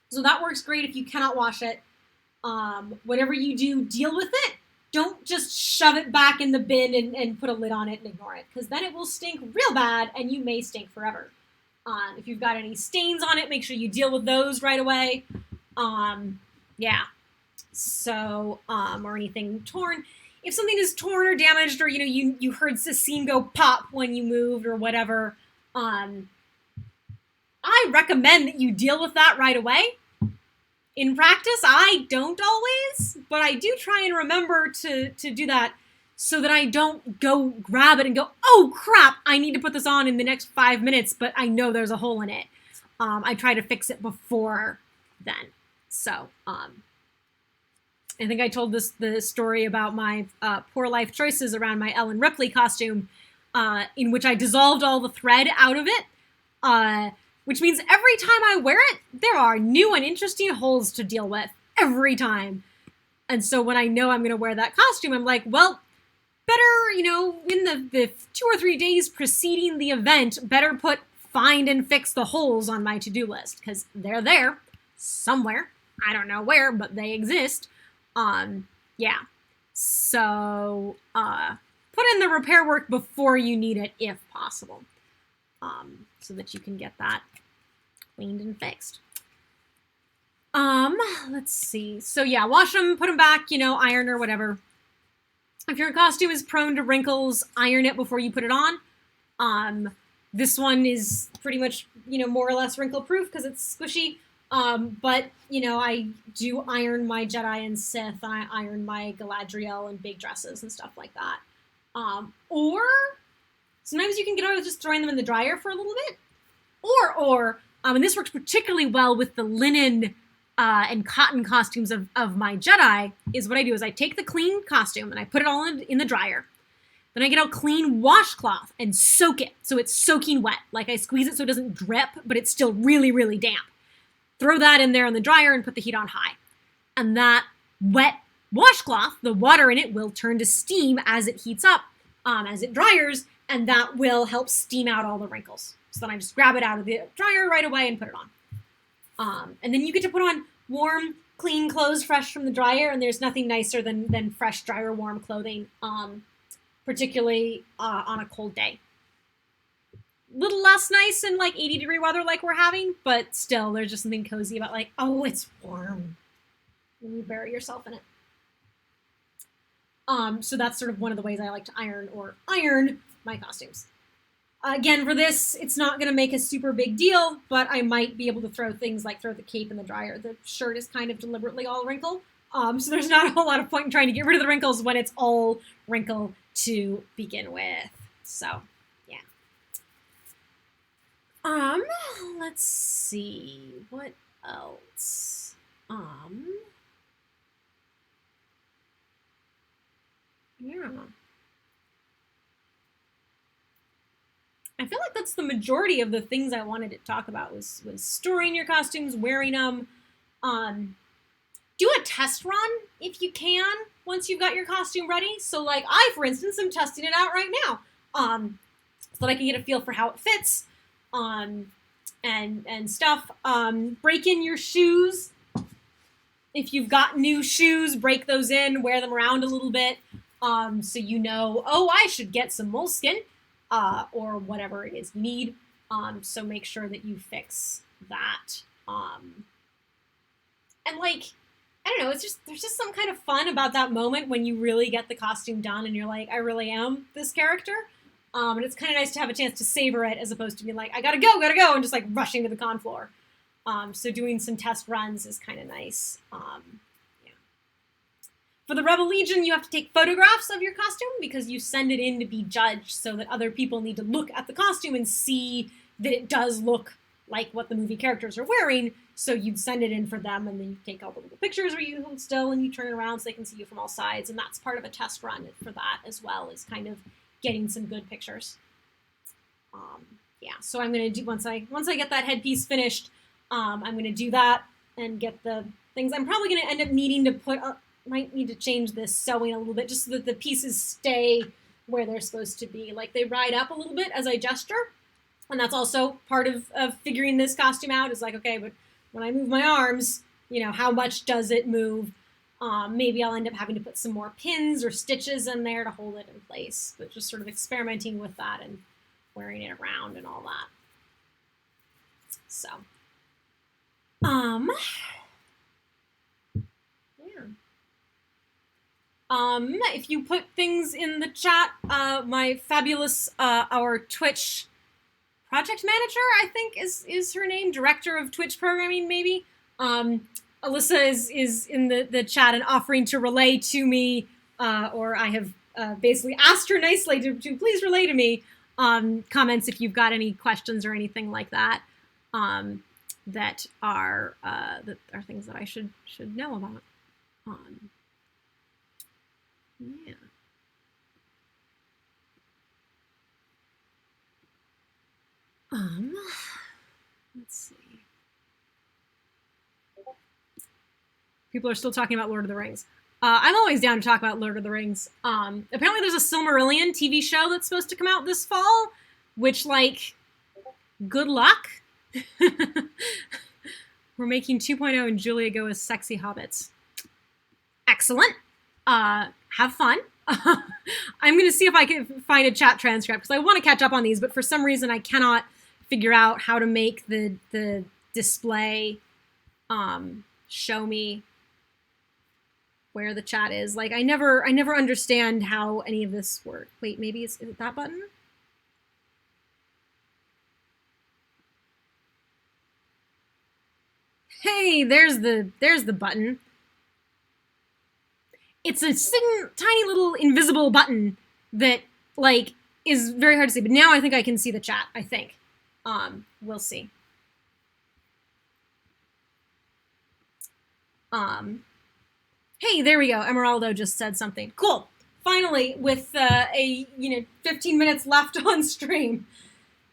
So that works great if you cannot wash it. Whatever you do, deal with it. Don't just shove it back in the bin and put a lid on it and ignore it, because then it will stink real bad and you may stink forever. If you've got any stains on it, make sure you deal with those right away. Yeah. So, or anything torn. If something is torn or damaged, or, you heard the scene go pop when you moved or whatever, I recommend that you deal with that right away. In practice, I don't always, but I do try and remember to do that so that I don't go grab it and go, oh crap, I need to put this on in the next 5 minutes, but I know there's a hole in it. I try to fix it before then. So, I think I told the story about my poor life choices around my Ellen Ripley costume, in which I dissolved all the thread out of it, which means every time I wear it, there are new and interesting holes to deal with every time. And so when I know I'm going to wear that costume, I'm like, well, better, in the 2 or 3 days preceding the event, better put find and fix the holes on my to-do list, because they're there somewhere. I don't know where, but they exist. Yeah. So, put in the repair work before you need it, if possible, so that you can get that cleaned and fixed. Let's see. So yeah, wash them, put them back, iron or whatever. If your costume is prone to wrinkles, iron it before you put it on. This one is pretty much, more or less wrinkle proof because it's squishy. But, I do iron my Jedi and Sith, and I iron my Galadriel and big dresses and stuff like that. Or sometimes you can get away with just throwing them in the dryer for a little bit. Or, and this works particularly well with the linen and cotton costumes of my Jedi, is what I do is I take the clean costume and I put it all in the dryer. Then I get out clean washcloth and soak it so it's soaking wet. Like I squeeze it so it doesn't drip, but it's still really, really damp. Throw that in there in the dryer and put the heat on high. And that wet washcloth, the water in it will turn to steam as it heats up, as it dryers, and that will help steam out all the wrinkles. So then I just grab it out of the dryer right away and put it on. And then you get to put on warm, clean clothes fresh from the dryer, and there's nothing nicer than fresh, dryer, warm clothing, particularly on a cold day. Little less nice in like 80-degree weather like we're having, but still, there's just something cozy about like, oh, it's warm. And you bury yourself in it. So that's sort of one of the ways I like to iron my costumes. Again, for this, it's not going to make a super big deal, but I might be able to throw things like throw the cape in the dryer. The shirt is kind of deliberately all wrinkle. So there's not a whole lot of point in trying to get rid of the wrinkles when it's all wrinkle to begin with. So, yeah. Let's see. What else? Yeah. I feel like that's the majority of the things I wanted to talk about was storing your costumes, wearing them. Do a test run if you can once you've got your costume ready. So like I, for instance, am testing it out right now so that I can get a feel for how it fits and stuff. Break in your shoes. If you've got new shoes, break those in, wear them around a little bit so you know, oh, I should get some moleskin or whatever it is you need. So make sure that you fix that. And like, I don't know, there's just some kind of fun about that moment when you really get the costume done and you're like, I really am this character. And it's kind of nice to have a chance to savor it as opposed to being like, I gotta go, and just like rushing to the con floor. So doing some test runs is kind of nice. Yeah. For the Rebel Legion, you have to take photographs of your costume because you send it in to be judged so that other people need to look at the costume and see that it does look like what the movie characters are wearing. So you'd send it in for them and then you take all the little pictures where you hold still and you turn it around so they can see you from all sides. And that's part of a test run for that as well, is kind of getting some good pictures. Yeah, so I'm going to do, once I get that headpiece finished, I'm going to do that and get the things. I'm probably going to end up needing to put up, might need to change this sewing a little bit just so that the pieces stay where they're supposed to be. Like they ride up a little bit as I gesture. And that's also part of figuring this costume out, is like, okay, but when I move my arms, you know, how much does it move? Maybe I'll end up having to put some more pins or stitches in there to hold it in place, but just sort of experimenting with that and wearing it around and all that. So, yeah. If you put things in the chat, my fabulous, our Twitch project manager, I think is her name, director of Twitch programming, maybe. Alyssa is in the chat and offering to relay to me, or I have basically asked her nicely to please relay to me comments if you've got any questions or anything like that, that are things that I should know about. Yeah. Let's see. People are still talking about Lord of the Rings. I'm always down to talk about Lord of the Rings. Apparently there's a Silmarillion TV show that's supposed to come out this fall, which, like, good luck. We're making 2.0 and Julia go as sexy hobbits. Excellent. Have fun. I'm going to see if I can find a chat transcript because I want to catch up on these, but for some reason I cannot figure out how to make the display show me where the chat is. Like I never understand how any of this works. Wait, maybe is it that button? Hey, there's the button. It's a tiny little invisible button that like is very hard to see, but now I think I can see the chat, I think. We'll see. Hey, there we go. Emeraldo just said something. Cool. finally, with a 15 minutes left on stream.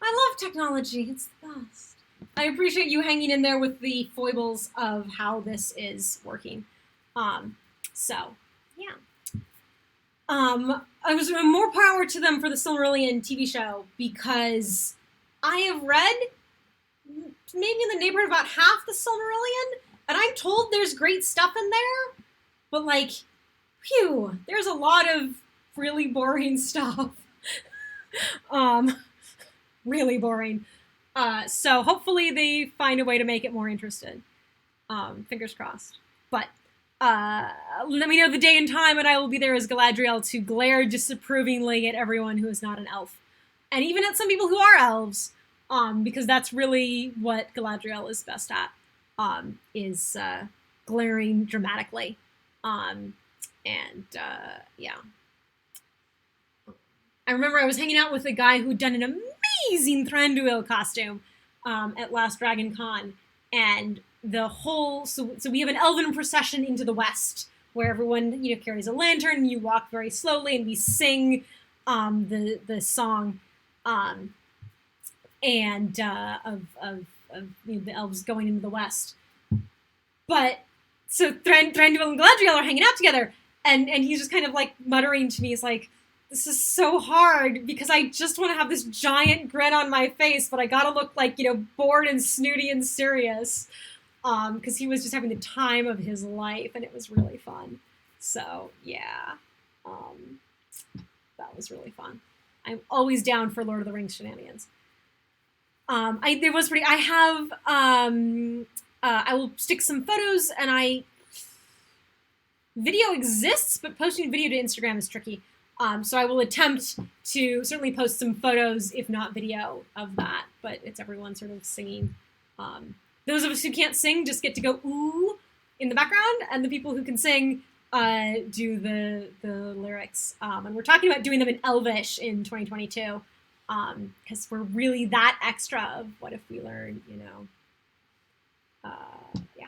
I love technology. It's the best. I appreciate you hanging in there with the foibles of how this is working. So, yeah. I was more power to them for the Silmarillion TV show because I have read maybe in the neighborhood of about half the Silmarillion, and I'm told there's great stuff in there, but like, phew, there's a lot of really boring stuff. Really boring. So hopefully they find a way to make it more interesting. Fingers crossed. But let me know the day and time, and I will be there as Galadriel to glare disapprovingly at everyone who is not an elf. And even at some people who are elves, because that's really what Galadriel is best at, is glaring dramatically. Yeah. I remember I was hanging out with a guy who'd done an amazing Thranduil costume at last Dragon Con, and the whole so we have an elven procession into the west where everyone carries a lantern, and you walk very slowly, and we sing the song of the elves going into the west. But so Thranduil and Galadriel are hanging out together, and he's just kind of like muttering to me, he's like, this is so hard because I just want to have this giant grin on my face, but I gotta look like, bored and snooty and serious. Because he was just having the time of his life, and it was really fun. So, yeah. That was really fun. I'm always down for Lord of the Rings shenanigans. I will stick some photos, and video exists, but posting video to Instagram is tricky. So I will attempt to certainly post some photos, if not video, of that. But it's everyone sort of singing. Those of us who can't sing just get to go ooh in the background, and the people who can sing do the lyrics. And we're talking about doing them in Elvish in 2022, because we're really that extra of what if we learn, yeah.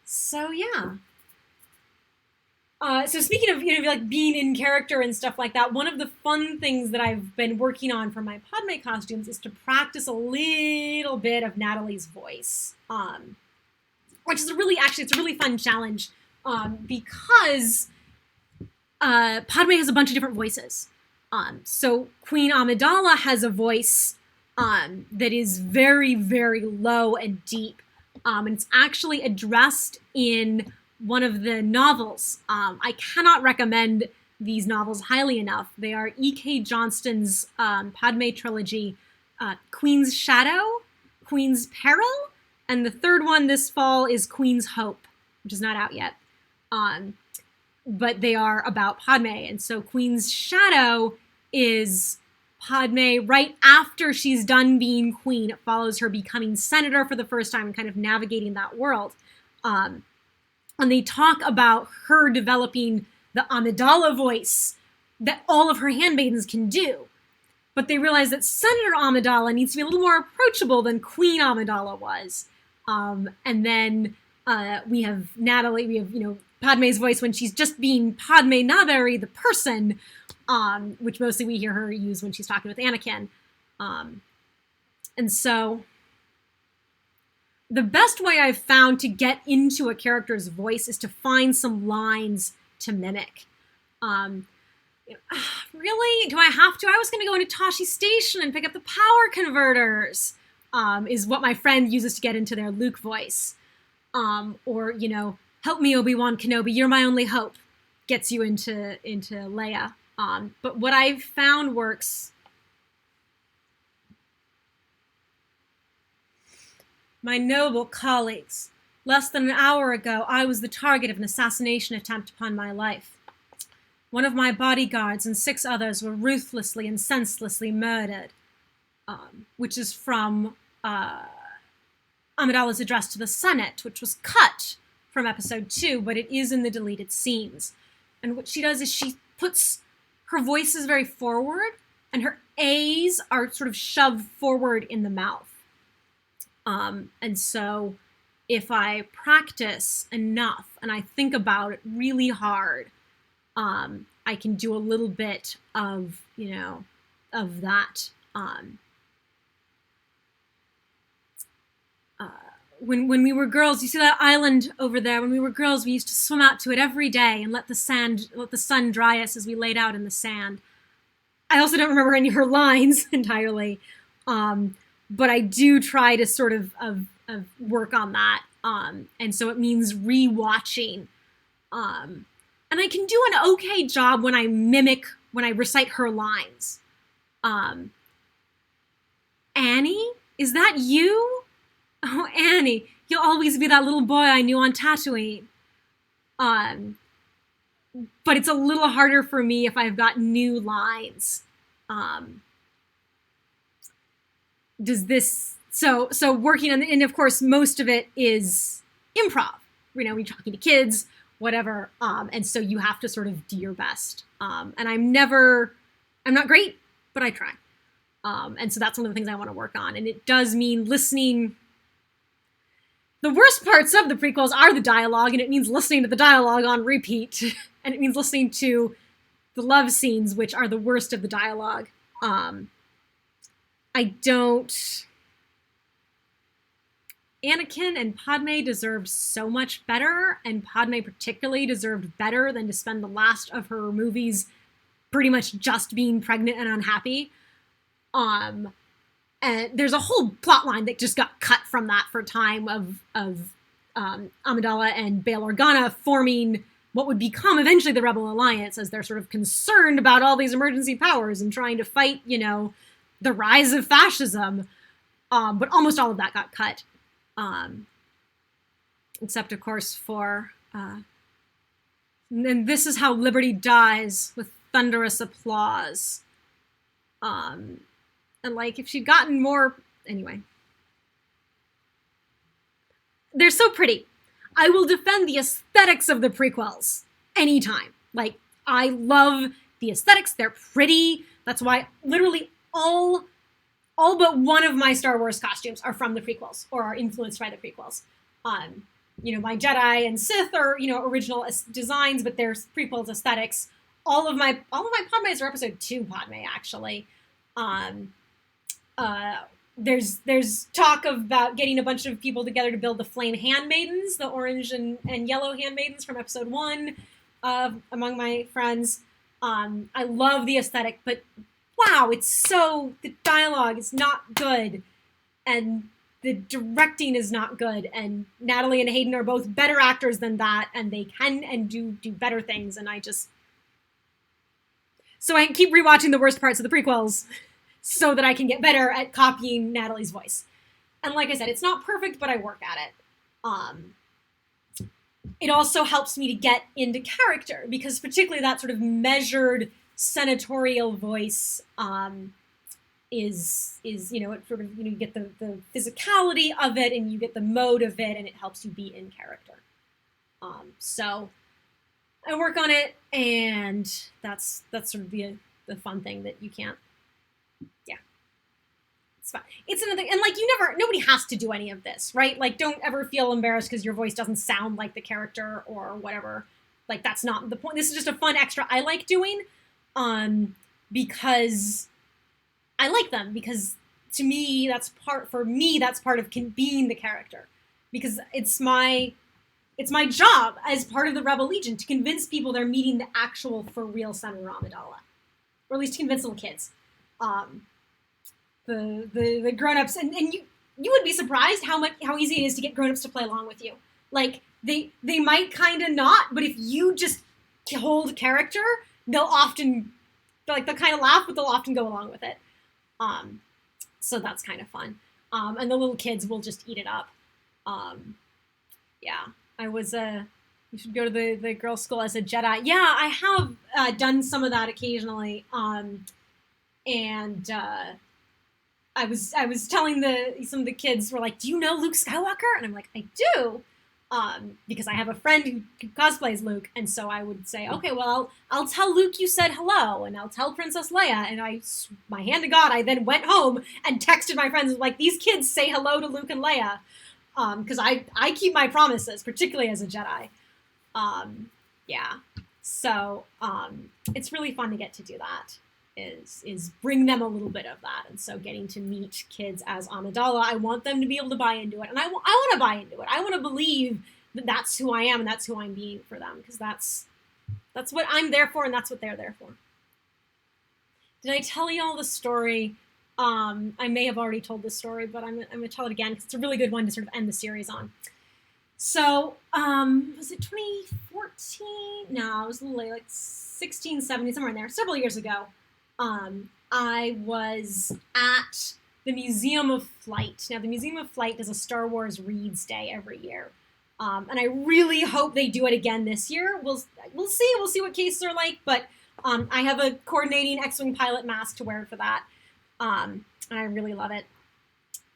So yeah. So speaking of, like being in character and stuff like that, one of the fun things that I've been working on for my Padme costumes is to practice a little bit of Natalie's voice, which is it's a really fun challenge, because Padme has a bunch of different voices. So Queen Amidala has a voice that is very, very low and deep, and it's actually addressed in one of the novels. I cannot recommend these novels highly enough. They are E.K. Johnston's Padme trilogy, Queen's Shadow, Queen's Peril, and the third one this fall is Queen's Hope, which is not out yet. But they are about Padme. And so Queen's Shadow is Padme right after she's done being queen. It follows her becoming senator for the first time and kind of navigating that world. And they talk about her developing the Amidala voice that all of her handmaidens can do. But they realize that Senator Amidala needs to be a little more approachable than Queen Amidala was. And then we have Natalie, we have, Padme's voice when she's just being Padme Naberi, the person, which mostly we hear her use when she's talking with Anakin. And so the best way I've found to get into a character's voice is to find some lines to mimic. Really? Do I have to? I was going to go into Tashi Station and pick up the power converters, is what my friend uses to get into their Luke voice. Or, help me, Obi-Wan Kenobi, you're my only hope, gets you into Leia. But what I've found works... My noble colleagues, less than an hour ago, I was the target of an assassination attempt upon my life. One of my bodyguards and 6 others were ruthlessly and senselessly murdered, which is from Amidala's address to the Senate, which was cut from episode 2, but it is in the deleted scenes. And what she does is she puts her voice is very forward, and her A's are sort of shoved forward in the mouth. And so if I practice enough and I think about it really hard, I can do a little bit of, of that. When we were girls, you see that island over there? When we were girls, we used to swim out to it every day and let the sun dry us as we laid out in the sand. I also don't remember any of her lines entirely, but I do try to sort of work on that, and so it means rewatching. And I can do an okay job when I recite her lines. Annie, is that you? Oh, Annie, you'll always be that little boy I knew on Tatooine. But it's a little harder for me if I've got new lines. Does this, so working on, and of course, most of it is improv, when you're talking to kids, whatever. And so you have to sort of do your best. And I'm not great, but I try. And so that's one of the things I want to work on. And it does mean listening. The worst parts of the prequels are the dialogue, and it means listening to the dialogue on repeat. And it means listening to the love scenes, which are the worst of the dialogue. Anakin and Padme deserved so much better, and Padme particularly deserved better than to spend the last of her movies pretty much just being pregnant and unhappy. And there's a whole plot line that just got cut from that for time of Amidala and Bail Organa forming what would become eventually the Rebel Alliance, as they're sort of concerned about all these emergency powers and trying to fight, the rise of fascism. But almost all of that got cut. Except, of course, for... and this is how liberty dies, with thunderous applause. And, if she'd gotten more... Anyway. They're so pretty. I will defend the aesthetics of the prequels anytime. I love the aesthetics. They're pretty. That's why literally all but one of my Star Wars costumes are from the prequels or are influenced by the prequels. My Jedi and Sith are, original designs, but they're prequels aesthetics. All of my Padmes are episode 2 Padme, actually. There's talk about getting a bunch of people together to build the Flame Handmaidens, the orange and yellow handmaidens from episode 1, among my friends. I love the aesthetic, but wow, the dialogue is not good, and the directing is not good, and Natalie and Hayden are both better actors than that, and they can and do better things, and so I keep rewatching the worst parts of the prequels so that I can get better at copying Natalie's voice. And like I said, it's not perfect, but I work at it. It also helps me to get into character, because particularly that sort of measured senatorial voice is it sort of, you get the physicality of it, and you get the mode of it, and it helps you be in character. So I work on it, and that's sort of the fun thing that you can't. Yeah, it's fun. It's another thing, and nobody has to do any of this, right? Don't ever feel embarrassed because your voice doesn't sound like the character or whatever. That's not the point. This is just a fun extra I like doing, because I like them, because to me that's part of being the character, because it's my job as part of the Rebel Legion to convince people they're meeting the actual for real Senator Amidala, or at least to convince little kids. The grown-ups, and you would be surprised how easy it is to get grown-ups to play along with you. They might kind of not, but if you just hold character, they'll kind of laugh, but they'll often go along with it. So that's kind of fun. And the little kids will just eat it up. Yeah, I was you should go to the girls' school as a Jedi. Yeah, I have done some of that occasionally. And I was telling some of the kids were like, "Do you know Luke Skywalker?" And I'm like, "I do," because I have a friend who cosplays Luke, and so I would say, "Okay, well, I'll tell Luke you said hello, and I'll tell Princess Leia." And my hand to God, I then went home and texted my friends like, "These kids say hello to Luke and Leia," because I keep my promises, particularly as a Jedi. Yeah. So it's really fun to get to do that. Is bring them a little bit of that. And so getting to meet kids as Amidala, I want them to be able to buy into it. And I want to buy into it. I want to believe that that's who I am and that's who I'm being for them, because that's what I'm there for and that's what they're there for. Did I tell you all the story? I may have already told this story, but I'm going to tell it again because it's a really good one to sort of end the series on. So, was it 2014? No, it was a little late, like 16, 17, somewhere in there, several years ago. I was at the Museum of Flight. Now, the Museum of Flight does a Star Wars Reads Day every year. And I really hope they do it again this year. We'll see. We'll see what cases are like, but I have a coordinating X-Wing pilot mask to wear for that. And I really love it.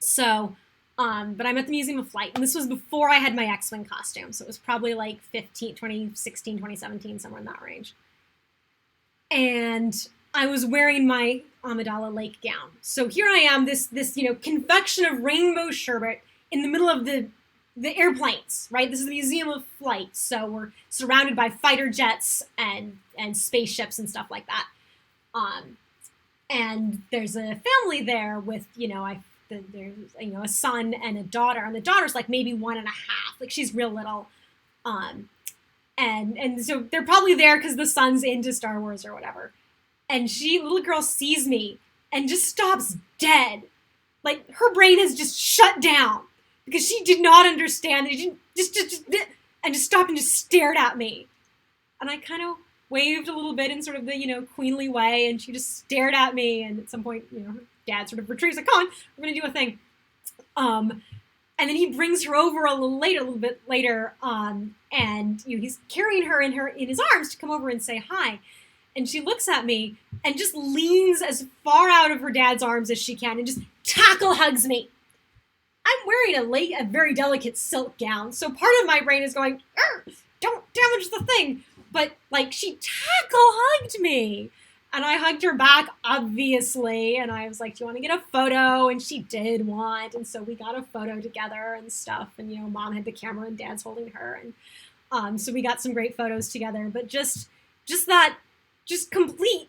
So, but I'm at the Museum of Flight, and this was before I had my X-Wing costume. So it was probably like 2016, 2017, somewhere in that range. And I was wearing my Amidala Lake gown. So here I am, this confection of rainbow sherbet in the middle of the airplanes, right? This is the Museum of Flight, so we're surrounded by fighter jets and spaceships and stuff like that. And there's a family there with, there's a son and a daughter, and the daughter's like maybe 1.5, like she's real little. And so they're probably there because the son's into Star Wars or whatever. And little girl sees me and just stops dead. Like her brain has just shut down because she did not understand. She just stopped and just stared at me. And I kind of waved a little bit in sort of the, queenly way, and she just stared at me. And at some point, her dad sort of retreats, like, come on, we're going to do a thing. And then he brings her over a little bit later, and he's carrying her in his arms to come over and say hi. And she looks at me and just leans as far out of her dad's arms as she can and just tackle hugs me. I'm wearing a very delicate silk gown, so part of my brain is going, don't damage the thing. But, she tackle hugged me. And I hugged her back, obviously. And I was like, do you want to get a photo? And she did want. And so we got a photo together and stuff. And, mom had the camera and dad's holding her. And so we got some great photos together. But just complete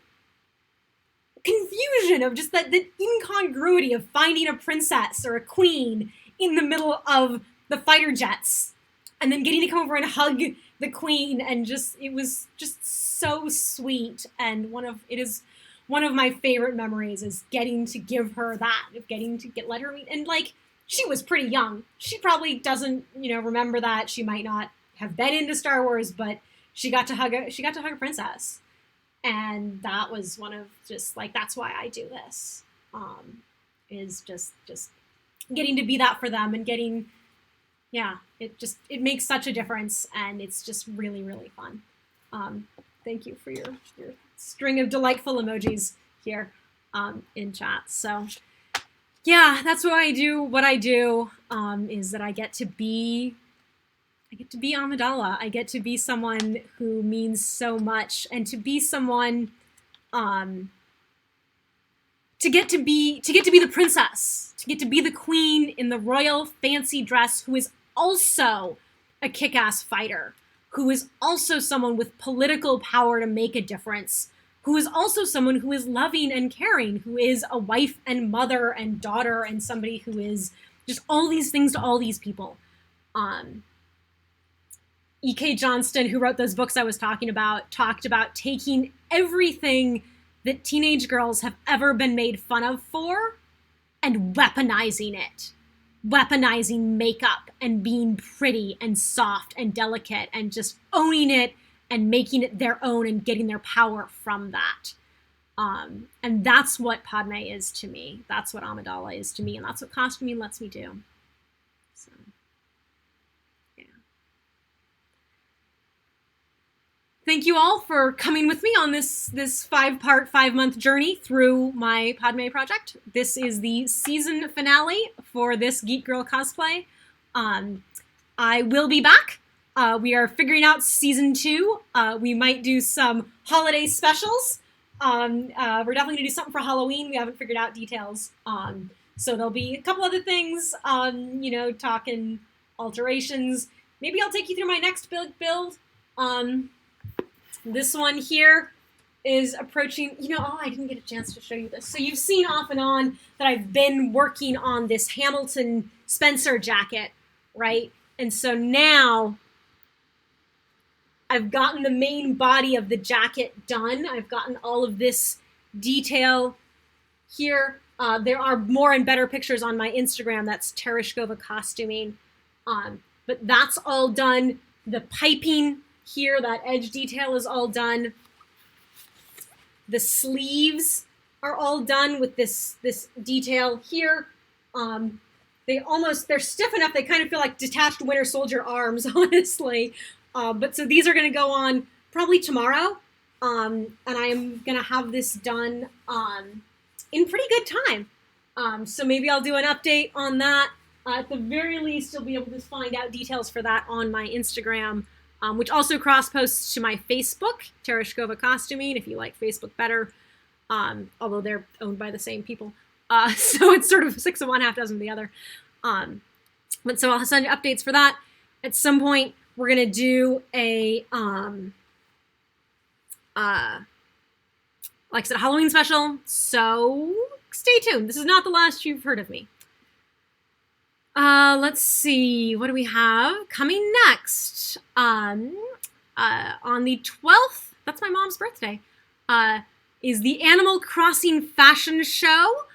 confusion of just the incongruity of finding a princess or a queen in the middle of the fighter jets. And then getting to come over and hug the queen, and it was just so sweet. And it is one of my favorite memories is getting to give her that, of getting to let her meet. And she was pretty young. She probably doesn't, remember that. She might not have been into Star Wars, but she got to hug a princess. And that was one of that's why I do this, is just getting to be that for them and getting, it makes such a difference, and it's just really, really fun. Thank you for your string of delightful emojis here in chat. So yeah, that's why I do what I do, is that I get to be Amidala. I get to be someone who means so much, and to be someone, to get to be the princess, to get to be the queen in the royal fancy dress, who is also a kick-ass fighter, who is also someone with political power to make a difference, who is also someone who is loving and caring, who is a wife and mother and daughter and somebody who is just all these things to all these people. E.K. Johnston, who wrote those books I was talking about, talked about taking everything that teenage girls have ever been made fun of for and weaponizing it. Weaponizing makeup and being pretty and soft and delicate and just owning it and making it their own and getting their power from that. And that's what Padme is to me. That's what Amidala is to me. And that's what costuming lets me do. So, yeah. Thank you all for coming with me on this 5-part, 5-month journey through my Padme project. This is the season finale for this Geek Girl cosplay. I will be back. We are figuring out season 2. We might do some holiday specials. We're definitely gonna do something for Halloween. We haven't figured out details. So there'll be a couple other things, talking alterations. Maybe I'll take you through my next build. This one here is approaching, I didn't get a chance to show you this. So you've seen off and on that I've been working on this Hamilton Spencer jacket, right? And so now I've gotten the main body of the jacket done. I've gotten all of this detail here. There are more and better pictures on my Instagram. That's Tereshkova Costuming. But that's all done. The piping here, that edge detail is all done. The sleeves are all done with this detail here. They're stiff enough, they kind of feel like detached Winter Soldier arms, honestly. But so these are going to go on probably tomorrow. And I am going to have this done in pretty good time. So maybe I'll do an update on that. At the very least, you'll be able to find out details for that on my Instagram, which also cross-posts to my Facebook, Tereshkova Costuming, if you like Facebook better, although they're owned by the same people. So it's sort of 6 of one, half dozen of the other. But so I'll send you updates for that. At some point, we're going to do a, like I said, Halloween special. So stay tuned. This is not the last you've heard of me. Let's see. What do we have coming next? On the 12th, that's my mom's birthday, is the Animal Crossing fashion show.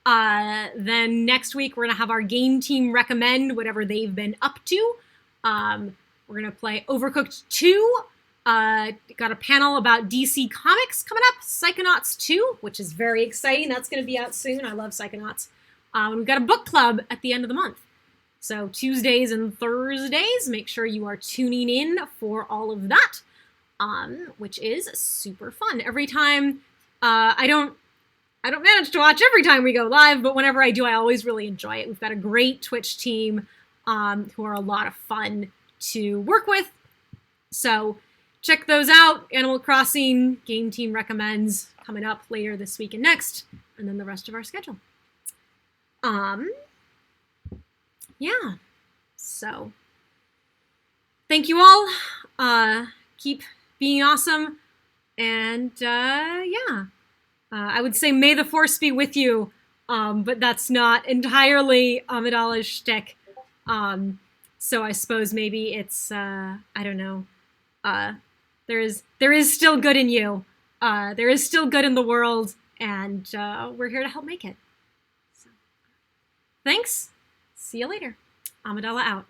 Then next week, we're going to have our game team recommend whatever they've been up to. We're going to play Overcooked 2. Got a panel about DC Comics coming up, Psychonauts 2, which is very exciting. That's going to be out soon. I love Psychonauts. We've got a book club at the end of the month. So Tuesdays and Thursdays, make sure you are tuning in for all of that, which is super fun. Every time, I don't manage to watch every time we go live, but whenever I do, I always really enjoy it. We've got a great Twitch team who are a lot of fun to work with. So check those out. Animal Crossing Game Team Recommends coming up later this week and next, and then the rest of our schedule. Yeah. So thank you all. Keep being awesome. And yeah. I would say may the force be with you, but that's not entirely Amidala's shtick. So I suppose maybe it's I don't know. There is still good in you. There is still good in the world, and we're here to help make it. So, thanks. See you later. Amidala out.